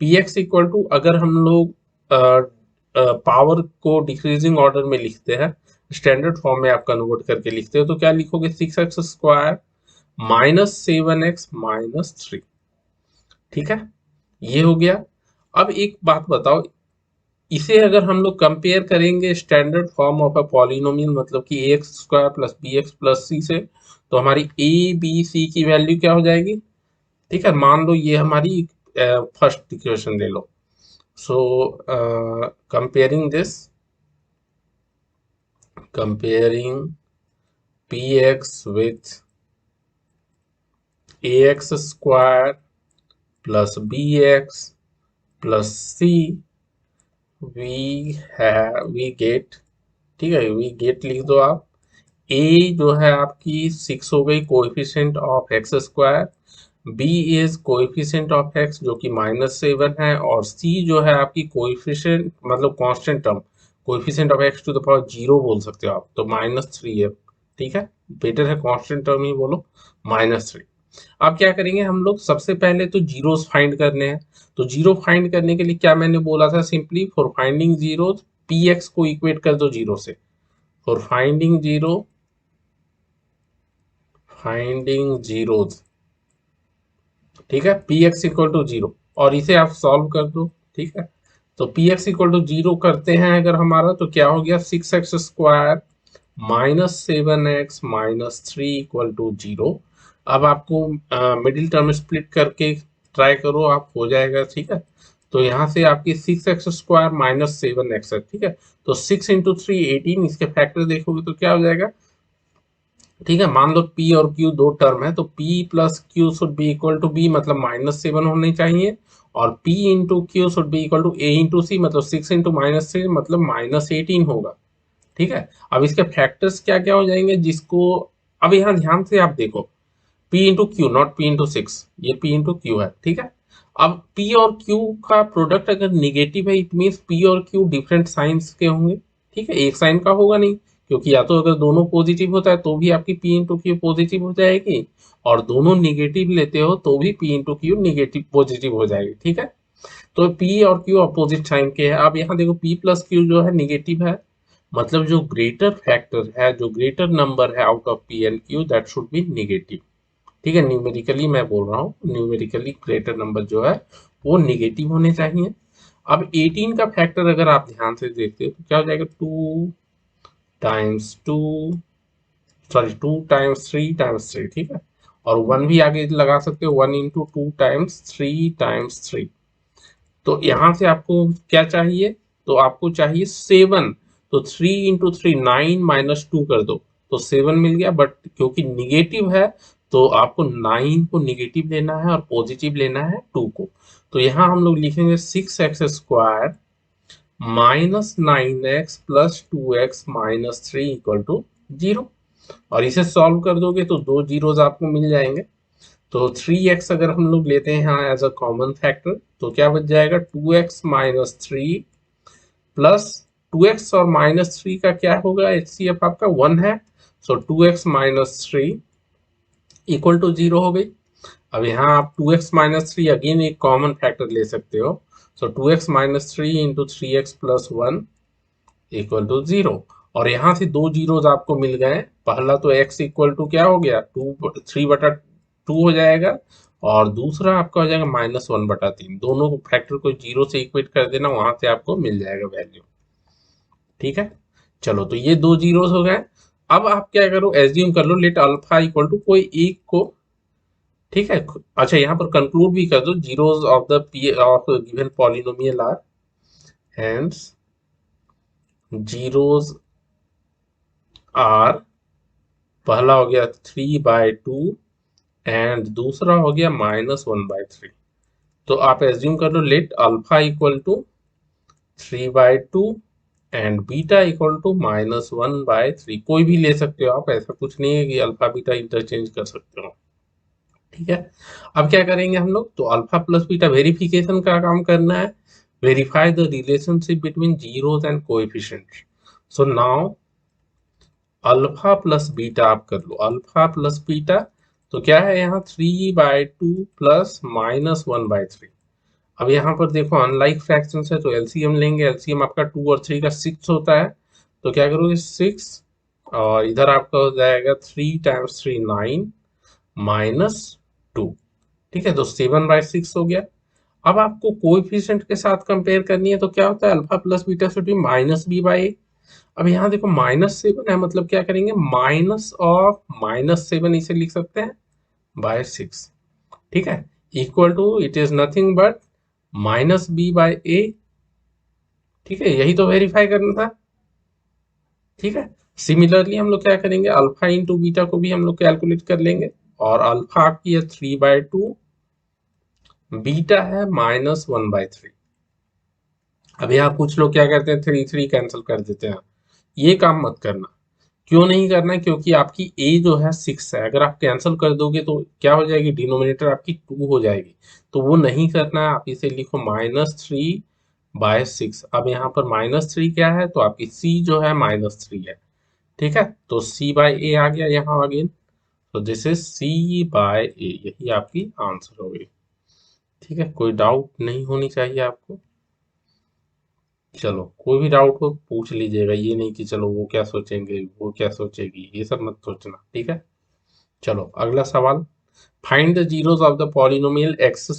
पी एक्स इक्वल टू, अगर हम लोग पावर को डिक्रीजिंग ऑर्डर में लिखते हैं, स्टैंडर्ड फॉर्म में आप कन्वर्ट करके लिखते हो, तो क्या लिखोगे, 6x² माइनस 7x माइनस 3। ठीक है, ये हो गया। अब एक बात बताओ, इसे अगर हम लोग कंपेयर करेंगे standard form of a polynomial, मतलब कि ax² plus b x plus c से, तो हमारी ए बी सी की वैल्यू क्या हो जाएगी। ठीक है, मान लो ये हमारी फर्स्ट इक्वेशन ले लो। So comparing this, comparing p x with a x square plus b x plus c, we get, ठीक है, वी गेट लिख दो आप। ए जो है आपकी 6 हो गई, coefficient of x square. B is coefficient of x जो कि -7 है, और सी जो है आपकी कोएफिशिएंट मतलब constant term, coefficient of x to the power 0 बोल सकते हो आप, तो -3 है। ठीक है, बेटर है कांस्टेंट टर्म ही बोलो, -3। अब क्या करेंगे हम लोग, सबसे पहले तो जीरोस फाइंड करने हैं। तो जीरो फाइंड करने के लिए क्या मैंने बोला था, simply for finding zeros P x को इक्वेट कर दो जीरो से। For finding zero, finding zeros, ठीक है, पी एक्स इक्वल टू 0, और इसे आप सॉल्व कर दो। ठीक है, तो पी एक्स इक्वल टू 0 करते हैं अगर हमारा, तो क्या हो गया, 6x² minus 7x minus 3 equal to 0। अब आपको मिडिल टर्म स्प्लिट करके ट्राई करो, आप हो जाएगा। ठीक है, तो यहाँ से आपकी 6x² माइनस 7x है। ठीक है, तो 6 इंटू 3 18, इसके फैक्टर देखोगे तो क्या हो जाएगा। ठीक है, मान लो P और Q दो टर्म है, तो P plus q should be equal to b, मतलब -7 होने चाहिए, और P into q should be equal to A into c, मतलब 6 इंटू -3 मतलब -18 होगा। ठीक है, अब इसके फैक्टर्स क्या क्या हो जाएंगे, जिसको अब यहाँ ध्यान से आप देखो, P into Q, not P into 6, ये P इंटू क्यू है। ठीक है, अब P और Q का प्रोडक्ट अगर निगेटिव है, इट मीन्स P और Q डिफरेंट साइंस के होंगे। ठीक है, एक साइन का होगा नहीं, क्योंकि या तो अगर दोनों पॉजिटिव होता है तो भी आपकी P इंटू क्यू पॉजिटिव हो जाएगी, और दोनों निगेटिव लेते हो तो भी P into Q negative positive हो जाएगी। ठीक है, तो P और Q अपोजिट साइन के हैं। अब यहाँ देखो P प्लस क्यू जो है निगेटिव है, मतलब जो ग्रेटर फैक्टर है, जो ग्रेटर नंबर है out of P and Q, that should be negative. ठीक है, न्यूमेरिकली मैं बोल रहा हूँ, न्यूमेरिकली ग्रेटर नंबर जो है वो निगेटिव होने चाहिए। अब 18 का फैक्टर अगर आप ध्यान से देखते हो तो क्या हो जाएगा, 2 टाइम्स 2, सॉरी 2 टाइम्स 3 टाइम्स 3। ठीक है, और 1 भी आगे लगा सकते हो, 1 इंटू 2 टाइम्स 3 टाइम्स 3। तो यहाँ से आपको क्या चाहिए, तो आपको चाहिए 7, तो 3 इंटू 3 9 माइनस 2 कर दो, तो 7 मिल गया। बट क्योंकि निगेटिव है, तो आपको 9 को निगेटिव लेना है और पॉजिटिव लेना है 2 को। तो यहाँ हम लोग लिखेंगे 6x² minus 9x plus 2x minus 3 equal to 0, और इसे सॉल्व कर दोगे तो दो जीरोज आपको मिल जाएंगे। तो 3x अगर हम लोग लेते हैं यहाँ एज अ कॉमन फैक्टर, तो क्या बच जाएगा, 2x माइनस 3 प्लस 2x और -3 का क्या होगा, HCF आपका 1 है, सो 2x माइनस 3 इक्वल टू 0 हो गई। अब यहाँ आप 2x माइनस 3 अगेन एक कॉमन फैक्टर ले सकते हो, so 2x minus 3 into 3x plus 1 equal to 0, और यहाँ से दो जीरोज आपको मिल गए। पहला तो x इक्वल टू क्या हो गया, 3/2 हो जाएगा, और दूसरा आपका हो जाएगा -1/3। दोनों फैक्टर को 0 से इक्वेट कर देना, वहां से आपको मिल जाएगा वैल्यू। ठीक है, चलो, तो ये दो जीरोस हो गए। अब आप क्या करो, एज्यूम कर लो, लेट अल्फा इक्वल टू कोई एक को। ठीक है, अच्छा यहाँ पर कंक्लूड भी कर दो, zeros of the p of given polynomial are, hence zeros are, पहला हो गया 3/2 एंड दूसरा हो गया -1/3। तो आप एज्यूम कर लो let alpha equal to 3/2 and beta equal to -1/3। कोई भी ले सकते हो आप, ऐसा कुछ नहीं है कि अल्फा बीटा इंटरचेंज कर सकते हो। ठीक है, अब क्या करेंगे हम लोग, तो अल्फा प्लस बीटा वेरिफिकेशन का काम करना है। Verify the relationship between zeros and coefficients. So now alpha plus beta आप कर लो, अल्फा प्लस बीटा तो क्या है यहाँ 3/2 प्लस -1/3। अब यहाँ पर देखो अनलाइक फ्रैक्शन है तो एलसीएम लेंगे, एलसीएम आपका 2 और 3 का 6 होता है, तो क्या करोगे 6 और इधर आपका हो जाएगा 3 टाइम्स 3 9 -2। ठीक है, तो 7/6 हो गया। अब आपको कोएफिशिएंट के साथ कंपेयर करनी है तो क्या होता है alpha plus beta should be -b/a। अब यहाँ देखो -7 है, मतलब क्या करेंगे माइनस ऑफ -7 इसे लिख सकते हैं बाय 6। ठीक है, equal to it is nothing but -b/a। ठीक है, यही तो वेरीफाई करना था। ठीक है, सिमिलरली हम लोग क्या करेंगे अल्फा इंटू बीटा को भी हम लोग कैलकुलेट कर लेंगे, और अल्फा आपकी है 3/2, बीटा है -1/3। अब यहाँ कुछ लोग क्या करते हैं 3 3 कैंसिल कर देते हैं, ये काम मत करना। क्यों नहीं करना है, क्योंकि आपकी ए जो है 6 है, अगर आप कैंसिल कर दोगे तो क्या हो जाएगी डिनोमिनेटर आपकी 2 हो जाएगी, तो वो नहीं करना है। आप इसे लिखो -3/6। अब यहाँ पर -3 क्या है, तो आपकी सी जो है -3 है। ठीक है, तो c/a आ गया यहाँ अगेन, तो दिस इज c/a, यही आपकी आंसर हो गई। ठीक है, कोई डाउट नहीं होनी चाहिए आपको। चलो कोई भी डाउट हो पूछ लीजिएगा, ये नहीं कि चलो वो क्या सोचेंगे वो क्या सोचेगी, ये सब मत सोचना। ठीक है, चलो अगला सवाल। Find the zeros of the polynomial x²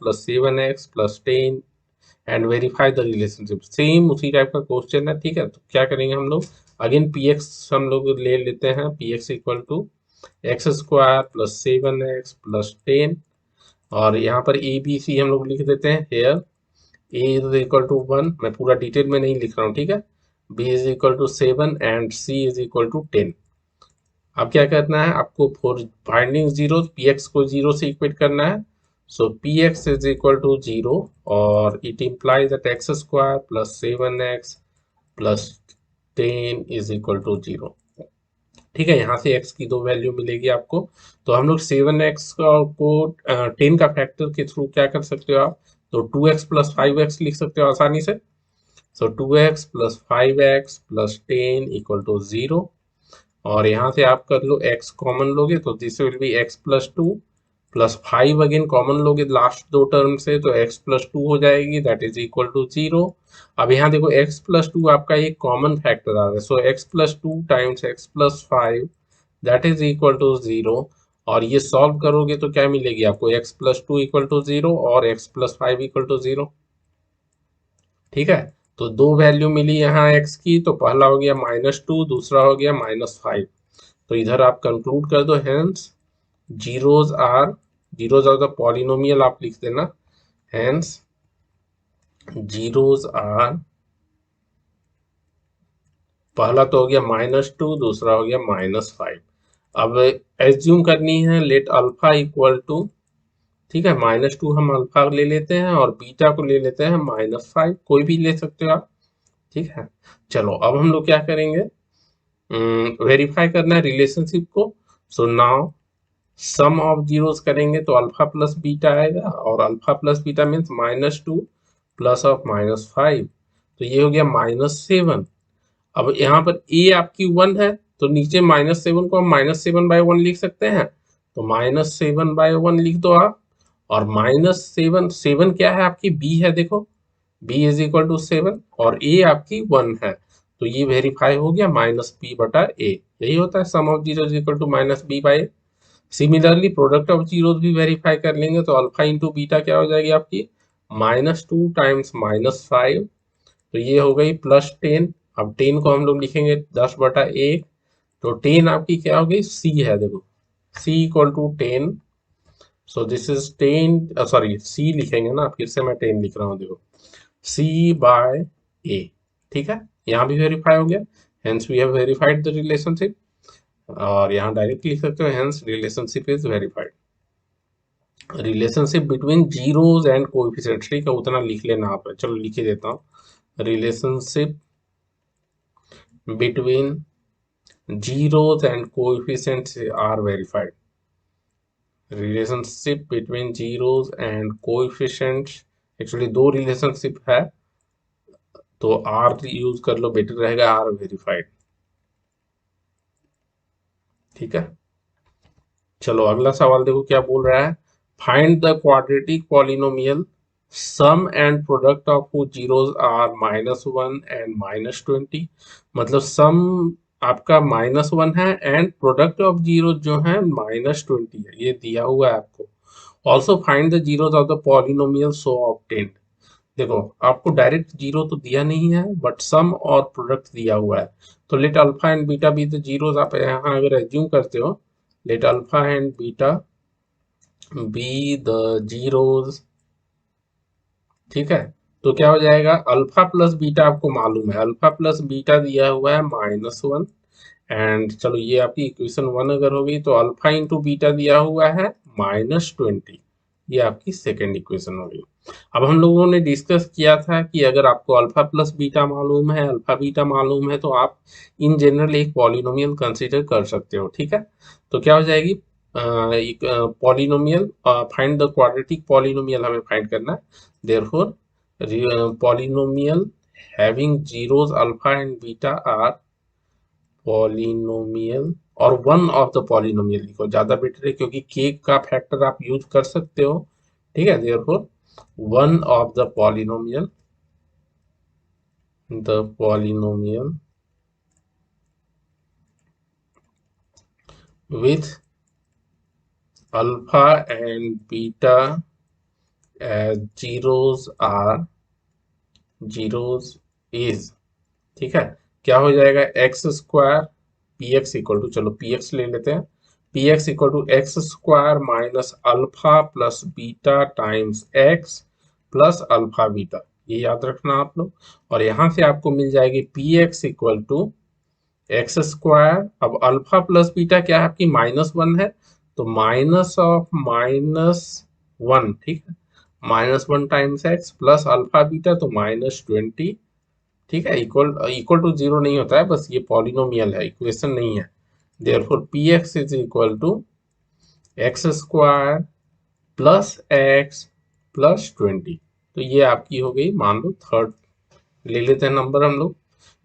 + 7x + 10 and verify the relationship. Same उसी टाइप का क्वेश्चन है। ठीक है, तो क्या करेंगे हम लोग अगेन px हम लोग ले लेते हैं, px equal to x² + 7x + 10, और यहाँ पर ए बी सी हम लोग लिख देते हैं here. A is equal to 1, मैं पूरा डिटेल में नहीं लिख रहा हूँ। ठीक है, b is equal to 7 and c is equal to 10। अब क्या करना है आपको, for finding zero p x को जीरो से इक्वेट करना है। So p x is equal to 0, और it implies that x² + 7x + 10 is equal to 0। ठीक है, यहाँ से x की दो वैल्यू मिलेगी आपको, तो हम लोग 7x को 10 का फैक्टर के थ्रू क्या कर सकते हो आप, तो 2x + 5x लिख सकते हो आसानी से। सो 2x + 5x + 10 इक्वल टू 0, और यहाँ से आप कर लो x कॉमन लोगे तो this will be x + 2 + 5 again common लोगे लास्ट दो टर्म से, तो x + 2 हो जाएगी, दैट इज इक्वल टू 0। अब यहाँ देखो x + 2 आपका एक कॉमन फैक्टर आ रहा है, so x + 2 times x + 5 that is equal to 0, और ये सॉल्व करोगे तो क्या मिलेगी आपको x + 2 इक्वल टू 0 और x + 5 इक्वल टू 0। ठीक है, तो दो वैल्यू मिली यहाँ x की, तो पहला हो गया -2, दूसरा हो गया -5। तो इधर आप कंक्लूड कर दो, hence zeros of the polynomial आप लिख देना, हेंस जीरोज आर, पहला तो हो गया -2, दूसरा हो गया -5। अब एज्यूम करनी है लेट अल्फा इक्वल टू, ठीक है -2 हम अल्फा ले लेते हैं और बीटा को ले लेते हैं -5, कोई भी ले सकते हो आप। ठीक है, चलो अब हम लोग क्या करेंगे, वेरीफाई करना है रिलेशनशिप को। So now sum of zeros करेंगे तो अल्फा प्लस बीटा आएगा, और alpha plus beta means -2 plus of -5, तो ये हो गया -7। अब यहाँ पर ए आपकी 1 है, तो नीचे -7 को हम -7/1 लिख सकते हैं, तो -7/1 लिख दो आप। और -7 7 क्या है आपकी बी है, देखो बी इज इक्वल टू 7, और ए आपकी 1 है, तो ये वेरीफाई हो गया -b/a। यही होता है sum of zero is equal to -b/a। Similarly product of zeros भी वेरीफाई कर लेंगे, तो अल्फा इंटू बीटा क्या हो जाएगी आपकी -2 टाइम्स -5, तो ये हो गई +10। अब 10 को हम लोग लिखेंगे 10/1, तो 10 आपकी क्या हो गई सी है, देखो C equal to 10, so this is 10, sorry C लिखेंगे ना, फिर से मैं 10 लिख रहा हूँ, देखो c/a। ठीक है, यहाँ भी वेरीफाई हो गया, hence we have verified the relationship, और यहाँ डायरेक्ट लिख सकते हो hence relationship is verified. Relationship between zeros and coefficients, ठीक है, उतना लिख लेना आप, चलो लिख ही देता हूँ। Relationship between zeros and coefficients are verified. Relationship between zeros and coefficients, actually दो रिलेशनशिप है, तो आर यूज कर लो, बेटर रहेगा, आर वेरीफाइड। ठीक है, चलो अगला सवाल देखो क्या बोल रहा है। Find the quadratic polynomial sum and product of whose zeros are -1 and -20। मतलब सम आपका -1 है एंड प्रोडक्ट ऑफ जीरो जो है -20 है, ये दिया हुआ है आपको। Also find the zeros of the polynomial so obtained. देखो आपको डायरेक्ट जीरो तो दिया नहीं है, बट सम और प्रोडक्ट दिया हुआ है। तो late alpha and beta be the zeros, आप यहाँ अगर एज्यूम करते हो, late alpha and beta be the zeros, ठीक है, तो क्या हो जाएगा, अल्फा प्लस बीटा आपको मालूम है, अल्फा प्लस बीटा दिया हुआ है -1, एंड चलो ये आपकी इक्वेशन 1 अगर होगी, तो अल्फा इंटू बीटा दिया हुआ है -20, ये आपकी सेकेंड इक्वेशन होगी। अब हम लोगों ने डिस्कस किया था कि अगर आपको अल्फा प्लस बीटा मालूम है, अल्फा बीटा मालूम है, तो आप इन जनरल एक पॉलिनोमियल कंसीडर कर सकते हो। ठीक है, तो क्या हो जाएगी, एक polynomial, find the quadratic polynomial हमें फाइंड करना है, therefore polynomial having zeros alpha and beta are polynomial, और वन ऑफ द पॉलिनोमियल लिखो, ज्यादा बेटर है, क्योंकि के का फैक्टर आप यूज कर सकते हो। ठीक है, therefore one of the polynomial with alpha and beta as zeros is, ठीक है, क्या हो जाएगा, x square p x equal to, चलो पी एक्स ले लेते हैं, p x equal to x square minus alpha plus beta times x plus alpha beta, ये याद रखना आप लोग। और यहाँ से आपको मिल जाएगी p x equal to x square, अब अल्फा प्लस बीटा क्या है आपकी -1 है, तो माइनस ऑफ -1, ठीक है, -1 times x plus alpha beta, तो -20, ठीक है, इक्वल इक्वल टू जीरो नहीं होता है, बस ये पॉलिनोमियल है, इक्वेशन नहीं है। Therefore p x is equal to x square plus x plus 20, तो ये आपकी हो गई, मान लो थर्ड ले लेते हैं नंबर हम लोग।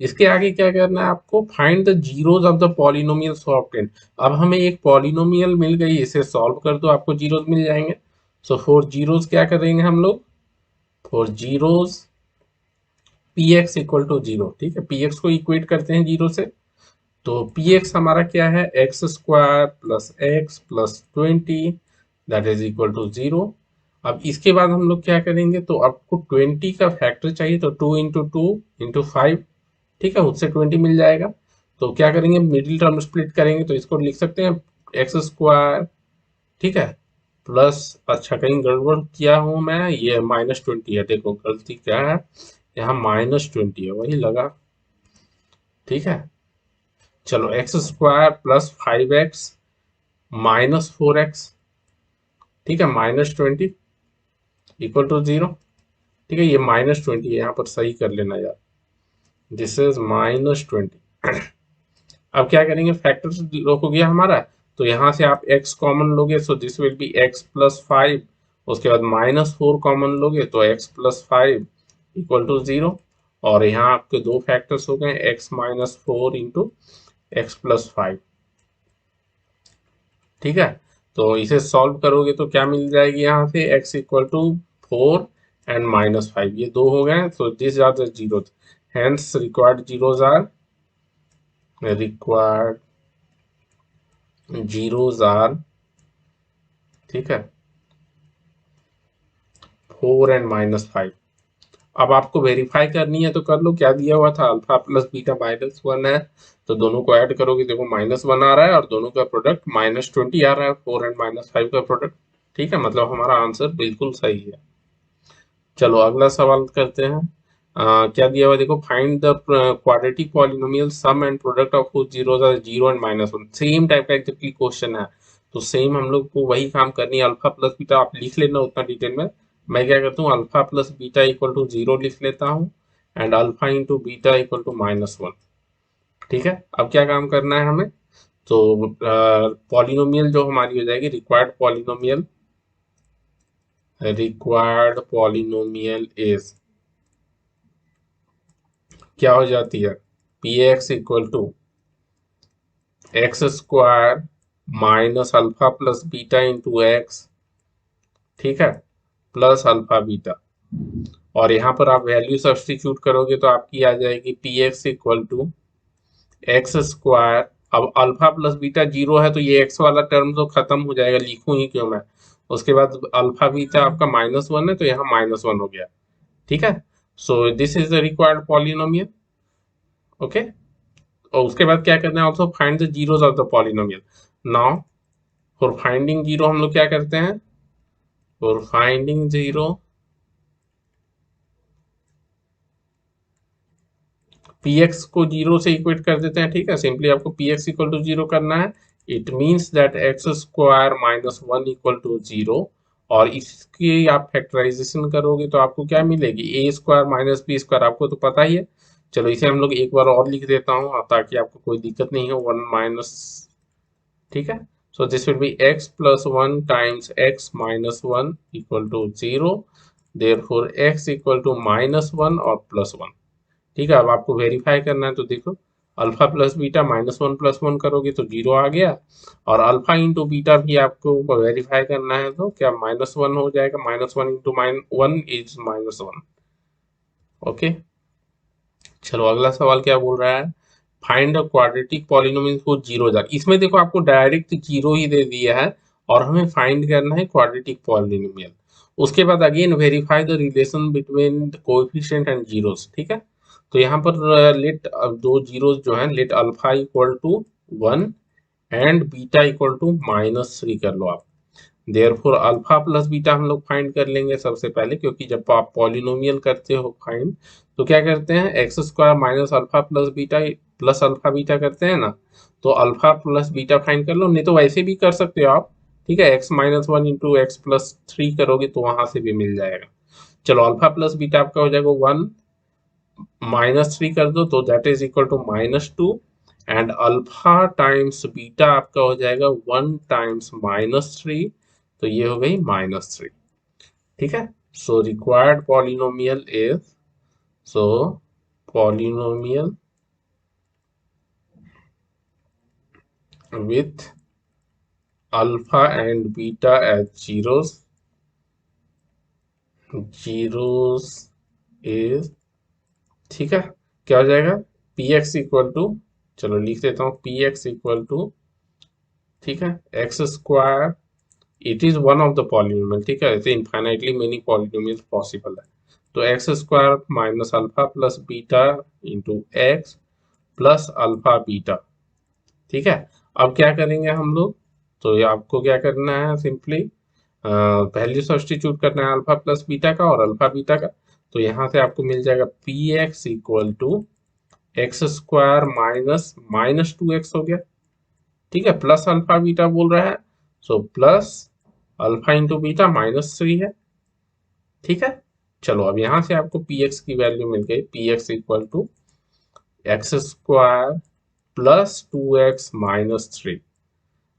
इसके आगे क्या करना है आपको, find the zeros of the polynomial so obtain. अब हमें एक पॉलिनोमियल मिल गई, इसे सॉल्व कर दो, आपको जीरोज मिल जाएंगे। सो फॉर जीरोज क्या करेंगे हम लोग, for zeros p x equal to zero, ठीक है, पी एक्स को इक्वेट करते हैं जीरो से, तो पी एक्स हमारा क्या है, x square plus x plus 20 that is equal to zero. अब इसके बाद हम लोग क्या करेंगे, तो आपको 20 का फैक्टर चाहिए, तो 2 × 2 × 5, ठीक है, उससे 20 मिल जाएगा। तो क्या करेंगे, मिडिल टर्म स्प्लिट करेंगे, तो इसको लिख सकते हैं एक्स स्क्वायर, ठीक है, प्लस, अच्छा कहीं गड़बड़ किया हूं मैं, ये -20 है, देखो गलती क्या है, यहाँ -20 है, वही लगा, ठीक है, चलो x square plus 5x -4x, ठीक है, -20 इक्वल टू जीरो, ठीक है, ये -20 है, यहाँ पर सही कर लेना यार, दिस इज -20। अब क्या करेंगे, फैक्टर हो गया हमारा, तो यहाँ से आप x कॉमन लोगे, so this will be x plus 5, उसके बाद -4 कॉमन लोगे, तो x plus 5 equal to zero, और यहाँ आपके दो फैक्टर्स हो गए, x -4 इंटू एक्स प्लस 5, ठीक है, तो इसे सॉल्व करोगे तो क्या मिल जाएगी, यहाँ से x इक्वल टू 4 एंड -5, ये दो हो गए, तो this are the zeros, hence required zeros are, ठीक है, 4 एंड -5। अब आपको वेरीफाई करनी है तो कर लो, क्या दिया हुआ था, अल्फा प्लस बीटा -1 है, तो दोनों को ऐड करोगे, देखो -1 आ रहा है, और दोनों का प्रोडक्ट -20 आ रहा है, 4 एंड -5 का प्रोडक्ट, ठीक है, मतलब हमारा आंसर बिल्कुल सही है। चलो अगला सवाल करते हैं। क्या दिया हुआ देखो, find the quadratic polynomial sum and product of whose zeros are 0 and -1, same type का एग्जैक्टली क्वेश्चन है, तो सेम हम लोग को वही काम करनी है, अल्फा प्लस बीटा आप लिख लेना उतना डिटेल में। मैं क्या करता हूँ, alpha plus beta equal to 0 लिख लेता हूँ and alpha into beta equal to -1। ठीक है, अब क्या काम करना है हमें, तो पॉलिनोमियल जो हमारी हो जाएगी रिक्वायर्ड पॉलिनोमियल इज क्या हो जाती है, p x equal to x square minus alpha plus beta into x, ठीक है, प्लस अल्फा बीटा। और यहाँ पर आप वैल्यू सब्स्टिट्यूट करोगे तो आपकी आ जाएगी p x equal to x square. अब अल्फा प्लस बीटा 0 है तो ये एक्स वाला टर्म तो खत्म हो जाएगा, लिखूं ही क्यों मैं। उसके बाद अल्फा बीटा आपका -1 है तो यहाँ -1 हो गया। ठीक है, सो this is the required polynomial. Okay, और उसके बाद क्या करना है, also find the zeros of the polynomial. Now for finding zero हम लोग क्या करते हैं, for finding zero p x को 0 से इक्वेट कर देते हैं। ठीक है, सिंपली आपको पी एक्स इक्वल टू 0 करना है। It means that x square -1 equal to 0। और इसकी आप फैक्टराइजेशन करोगे तो आपको क्या मिलेगी, ए स्क्वायर माइनस बी स्क्वायर, आपको तो पता ही है। चलो इसे हम लोग एक बार और लिख देता हूँ ताकि आपको कोई दिक्कत नहीं हो, 1 माइनस। ठीक है, so this will be x plus 1 times x minus 1 equal to 0, therefore x equal to -1 और +1। ठीक है, अब आपको वेरीफाई करना है तो देखो, अल्फा प्लस बीटा -1 + 1 करोगे तो 0 आ गया, और अल्फा इंटू बीटा भी आपको वेरीफाई करना है तो क्या -1 हो जाएगा, -1 इंटू -1 इज -1। ओके, चलो अगला सवाल क्या बोल रहा है, फाइंड द क्वाड्रेटिक पॉलिनोमियल को 0 जा, इसमें देखो आपको डायरेक्ट 0 ही दे दिया है और हमें फाइंड करना है क्वाड्रेटिक पॉलिनोमियल। उसके बाद again verify the relation between the coefficient and zeros. ठीक है, तो यहाँ पर लेट दो जीरोस जो है, let alpha equal to 1 and beta equal to -3 कर लो आप। देयरफॉर अल्फा प्लस बीटा हम लोग फाइंड कर लेंगे सबसे पहले, क्योंकि जब आप पॉलिनोमियल करते हो फाइंड तो क्या करते हैं, x square minus alpha plus beta plus alpha beta करते हैं ना, तो अल्फा प्लस बीटा फाइंड कर लो, नहीं तो वैसे भी कर सकते हो आप। ठीक है, x-1 इंटू एक्स प्लस 3 करोगे तो वहां से भी मिल जाएगा। चलो अल्फा प्लस बीटा आपका हो जाएगा 1 -3 कर दो तो that is equal to -2 and alpha times beta आपका हो जाएगा 1 टाइम्स -3, तो ये हो गई -3। ठीक है, so required polynomial is, so polynomial with alpha and beta as zeros is, ठीक है, क्या हो जाएगा, पी एक्स इक्वल टू, चलो लिख देता हूँ पी एक्स इक्वल टू, ठीक है, x square, it is one of the polynomial. ठीक है, ऐसे इनफाइनाइटली मेनी पॉलिनोमियल पॉसिबल है, तो x square minus alpha plus beta into x plus alpha beta. ठीक है, अब क्या करेंगे हम लोग, तो ये आपको क्या करना है, सिंपली वैल्यू सब्स्टिट्यूट करना है अल्फा प्लस बीटा का और अल्फा बीटा का। तो यहाँ से आपको मिल जाएगा p x equal to x square minus 2x हो गया। ठीक है, प्लस अल्फा बीटा बोल रहा है, so plus alpha into beta -3 है। ठीक है, चलो अब यहाँ से आपको पी एक्स की वैल्यू मिल गई, p x equal to x square plus 2x -3।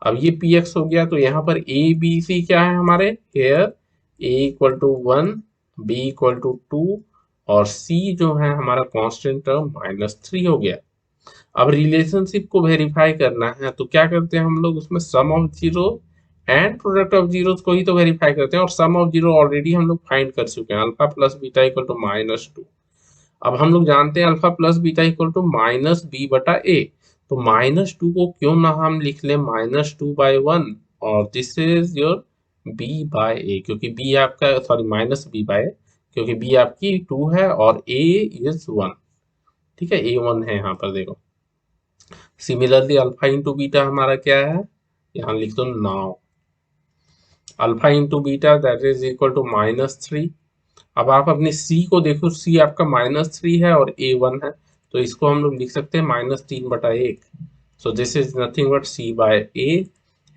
अब ये पी एक्स हो गया, तो यहाँ पर ए बी सी क्या है हमारे, here A equal to 1, B equal to 2 और सी जो है हमारा कांस्टेंट टर्म -3 हो गया। अब रिलेशनशिप को वेरीफाई करना है तो क्या करते हैं हम लोग, उसमें sum of zero and product of zeros को ही तो वेरीफाई करते हैं, और सम ऑफ जीरो ऑलरेडी हम लोग फाइंड कर चुके हैं, alpha plus beta equal to -2। अब हम लोग जानते हैं alpha plus beta equal to -b/a, तो -2 को क्यों ना हम लिख लें -2/1 और दिस इज योर b/a, क्योंकि b आपका, सॉरी -b/a, क्योंकि b आपकी 2 है और a इज 1। ठीक है, a 1 है यहाँ पर देखो। सिमिलरली अल्फा इंटू बीटा हमारा क्या है, यहाँ लिख दो now alpha into beta that is equal to -3। अब आप अपने c को देखो, c आपका -3 है और a 1 है, तो इसको हम लोग लिख सकते हैं -3/1। सो this is nothing but c/a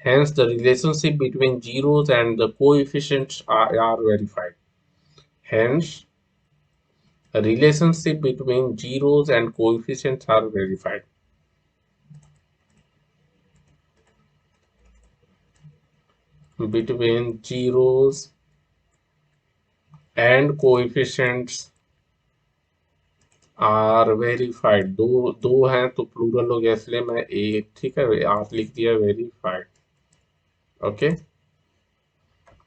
Hence, the relationship between zeros and the coefficients are verified. Hence, a relationship between zeros and coefficients are verified. Between zeros and coefficients are verified. दो हैं तो प्लूरल हो गया, इसलिए मैं एक, ठीक है, आप लिख दिया वेरीफाइड. ओके,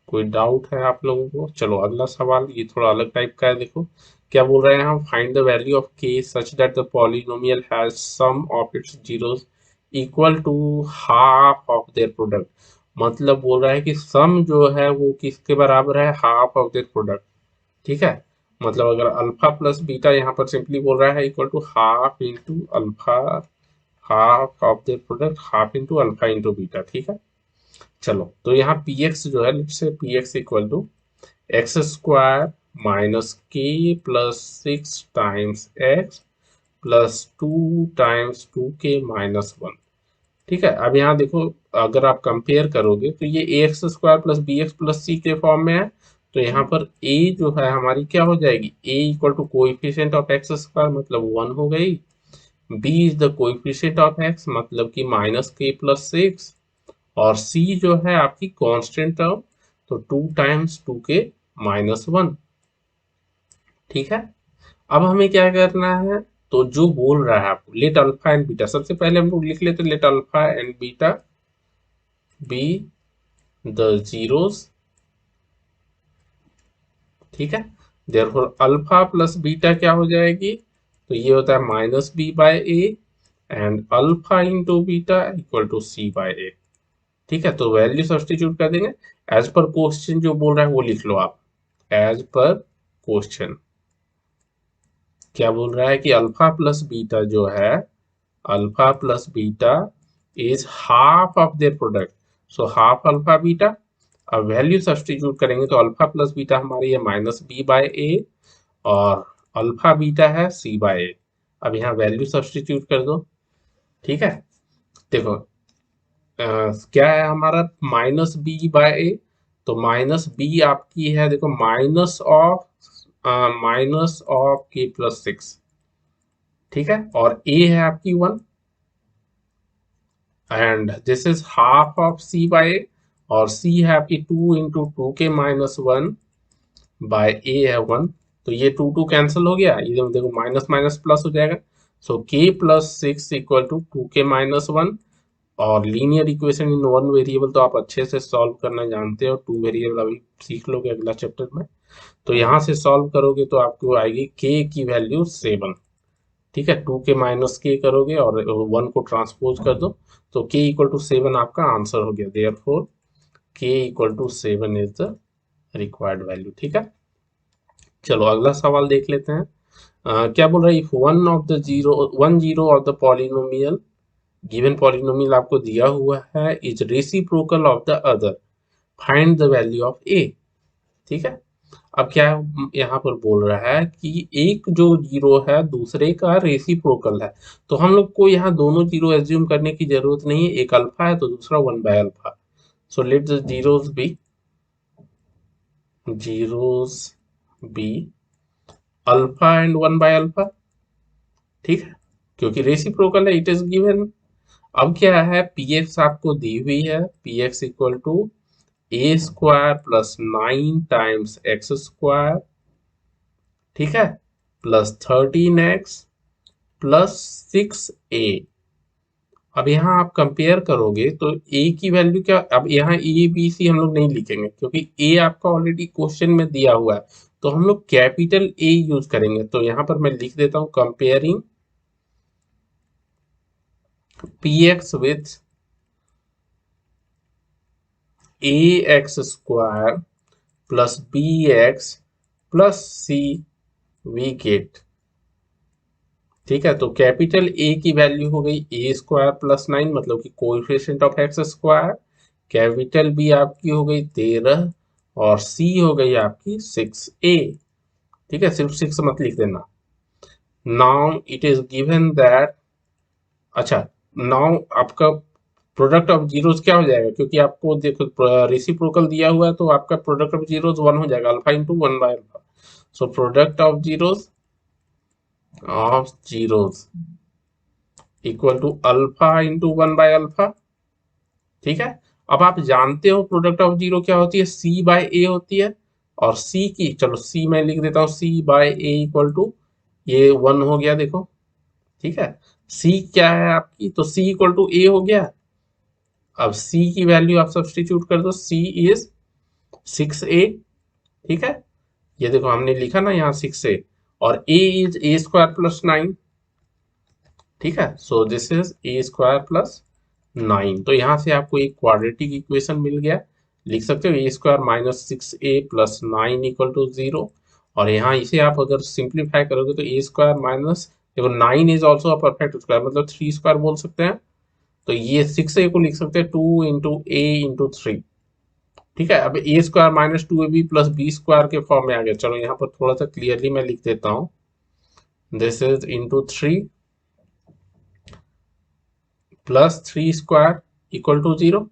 कोई डाउट है आप लोगों को? चलो अगला सवाल, ये थोड़ा अलग टाइप का है. देखो क्या बोल रहे हैं हम, find the value of k such that the polynomial has sum of its zeros equal to half of their product. मतलब बोल रहा है कि सम जो है वो किसके बराबर है, हाफ ऑफ देयर प्रोडक्ट. ठीक है, मतलब अगर अल्फा प्लस बीटा यहाँ पर सिंपली बोल रहा है equal to half into alpha, half of their product half into alpha into beta. ठीक है, चलो तो यहाँ पी एक्स जो है, let's say p x equal to x square minus k plus 6 times x plus 2 times 2k minus 1. ठीक है, अब यहाँ देखो, अगर आप कंपेयर करोगे तो ये a x square plus b x plus c के फॉर्म में है. तो यहाँ पर a जो है हमारी क्या हो जाएगी, a equal to coefficient of x square मतलब 1 हो गई. b is the coefficient of x मतलब कि माइनस के प्लस 6. और c जो है आपकी कांस्टेंट टर्म, तो 2 टाइम्स 2k माइनस 1. ठीक है, अब हमें क्या करना है, तो जो बोल रहा है आपको लेट अल्फा एंड बीटा, सबसे पहले हम लोग लिख लेते late alpha and beta be the zeros. ठीक है, देयरफॉर अल्फा प्लस बीटा क्या हो जाएगी, तो ये होता है minus b by a and alpha into beta equal to c by a. ठीक है, तो वैल्यू सब्स्टिट्यूट कर देंगे. एज पर क्वेश्चन जो बोल रहा है वो लिख लो आप. एज पर क्वेश्चन क्या बोल रहा है कि अल्फा प्लस बीटा जो है, alpha plus beta is half of their product. So half alpha beta. अब वैल्यू सब्स्टिट्यूट करेंगे तो अल्फा प्लस बीटा हमारी है माइनस बी बाय ए और अल्फा बीटा है सी बाय ए. अब यहाँ वैल्यू सब्स्टिट्यूट कर दो. ठीक है, देखो क्या है हमारा माइनस बी बाय ए, तो माइनस बी आपकी है देखो माइनस ऑफ के प्लस 6. ठीक है, और ए है आपकी 1 and this is half of c by a और सी है आपकी 2 into 2k minus 1 bye a है 1. तो ये 2 कैंसिल हो गया, ये देखो माइनस माइनस प्लस हो जाएगा. So k plus 6 equal to 2k minus 1. और linear equation in one variable तो आप अच्छे से सॉल्व करना जानते हो, 2 वेरिएबल अभी सीख लोगे अगला चैप्टर में. तो यहाँ से सॉल्व करोगे तो आपको आएगी k की वैल्यू 7. ठीक है, 2k माइनस के करोगे और 1 को ट्रांसपोज कर दो, तो k इक्वल टू 7 आपका आंसर हो गया. Therefore k equal to 7 is the required value. ठीक है, चलो अगला सवाल देख लेते हैं. क्या बोल रहा है, if one zero of the polynomial, given polynomial आपको दिया हुआ है, is reciprocal of the other, find the value of a. ठीक है, अब क्या यहाँ पर बोल रहा है कि एक जो जीरो है दूसरे का रेसिप्रोकल है. तो हम लोग को यहाँ दोनों जीरो एज्यूम करने की जरूरत नहीं है, एक अल्फा है तो दूसरा 1 by alpha. So let the zeros be alpha and 1 by alpha. ठीक है, क्योंकि रेसिप्रोकल है, इट इज गिवन. अब क्या है, पी एक्स आपको दी हुई है, p x equal to a square plus 9 times x square. ठीक है, प्लस 13x प्लस 6a. अब यहाँ आप कंपेयर करोगे तो a की वैल्यू क्या, अब यहाँ ए बी सी हम लोग नहीं लिखेंगे क्योंकि a आपका ऑलरेडी क्वेश्चन में दिया हुआ है, तो हम लोग कैपिटल A यूज करेंगे. तो यहाँ पर मैं लिख देता हूँ comparing p x with a x square plus b x plus c we get. ठीक है, तो कैपिटल ए की वैल्यू हो गई ए स्क्वायर प्लस 9 मतलब कि coefficient of x square. Capital b आपकी हो गई 13 और सी हो गई आपकी 6a. ठीक है, सिर्फ 6 मत लिख देना. Now it is given that, अच्छा नाउ आपका प्रोडक्ट ऑफ जीरोस क्या हो जाएगा, क्योंकि आपको देखो रेसिप्रोकल दिया हुआ है तो आपका प्रोडक्ट ऑफ जीरोस 1 हो जाएगा, alpha into 1 by alpha. So product of zeros equal to alpha into 1 by alpha. ठीक है। अब आप जानते हो प्रोडक्ट ऑफ जीरो क्या होती है, सी बाय ए होती है। और सी की, चलो सी मैं लिख देता हूँ, सी बाय ए इक्वल टू, ये 1 हो गया देखो। ठीक है। सी क्या है आपकी, तो सी इक्वल टू ए हो गया। अब सी की वैल्यू आप सब्सटीट्यूट कर दो, सी इज 6a। ठीक है। ये देखो हमने लिखा ना यहाँ 6a, और a is a square plus 9। ठीक है। सो this is a square plus 9। तो यहाँ से आपको एक क्वाड्रेटिक इक्वेशन मिल गया। लिख सकते हो a square minus 6a plus 9 equal to 0। और यहाँ इसे आप अगर सिंप्लीफाई करोगे तो ए स्क्वायर माइनस, देखो 9 is also a perfect square, मतलब 3 स्क्वायर बोल सकते हैं। तो ये 6a को लिख सकते हैं 2 इंटू ए इंटू 3। ठीक है। अब a square minus 2ab plus b square के फॉर्म में आ गया। चलो यहाँ पर थोड़ा सा क्लियरली मैं लिख देता हूँ, this is into 3 plus 3 square equal to 0,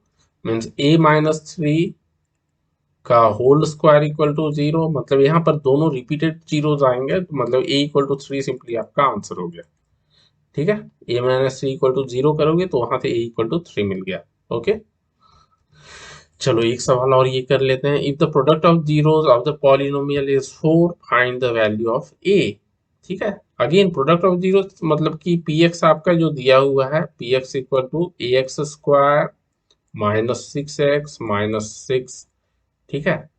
means a minus 3 का होल स्क्वायर इक्वल टू 0। मतलब यहाँ पर दोनों रिपीटेड जीरोस आएंगे, तो मतलब ए इक्वल टू 3 सिंपली आपका आंसर हो गया। ठीक है। ए माइनस 3 इक्वल टू 0 करोगे तो वहां से ए इक्वल टू 3 मिल गया। ओके। चलो एक सवाल और ये कर लेते हैं, if the product of zeros of the polynomial is 4, find the value of a. ठीक है। अगेन प्रोडक्ट ऑफ जीरोस मतलब कि पी एक्स आपका जो दिया हुआ है, p x equal to a x square minus 6x minus 6। ठीक है।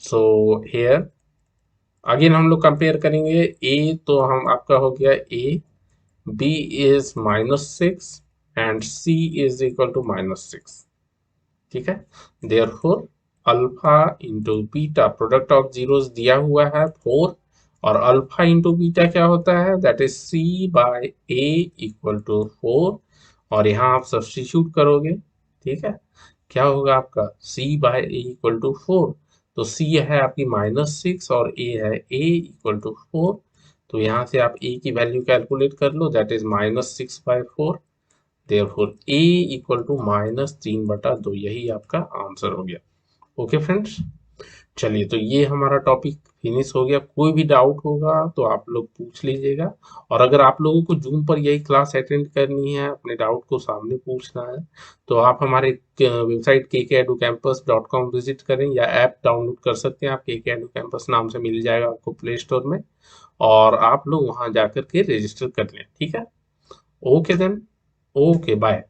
सो हेयर अगेन हम लोग कंपेयर करेंगे, ए तो हम आपका हो गया a, b is minus 6 and c is equal to minus 6। ठीक है। Therefore alpha into beta, product of zeros दिया हुआ है 4, और अल्फा इंटू बीटा क्या होता है, that is c by a equal to 4। और यहाँ आप सब्स्टिट्यूट करोगे। ठीक है। क्या होगा आपका c by a equal to 4। तो c है आपकी माइनस 6 और a है a इक्वल टू 4। तो यहाँ से आप a की वैल्यू कैलकुलेट कर लो, that is minus 6/4। Therefore a equal to minus 3/2, यही आपका आंसर हो गया। ओके फ्रेंड्स, चलिए तो ये हमारा टॉपिक फिनिश हो गया। कोई भी डाउट होगा तो आप लोग पूछ लीजिएगा। और अगर आप लोगों को जूम पर यही क्लास अटेंड करनी है, अपने डाउट को सामने पूछना है, तो आप हमारे वेबसाइट kkeducampus.com विजिट करें, या ऐप डाउनलोड कर सकते हैं आप, केके एडू कैंपस नाम से मिल जाएगा आपको प्ले स्टोर में, और आप लोग वहां जाकर के रजिस्टर कर लें। ठीक है। Okay then, okay bye.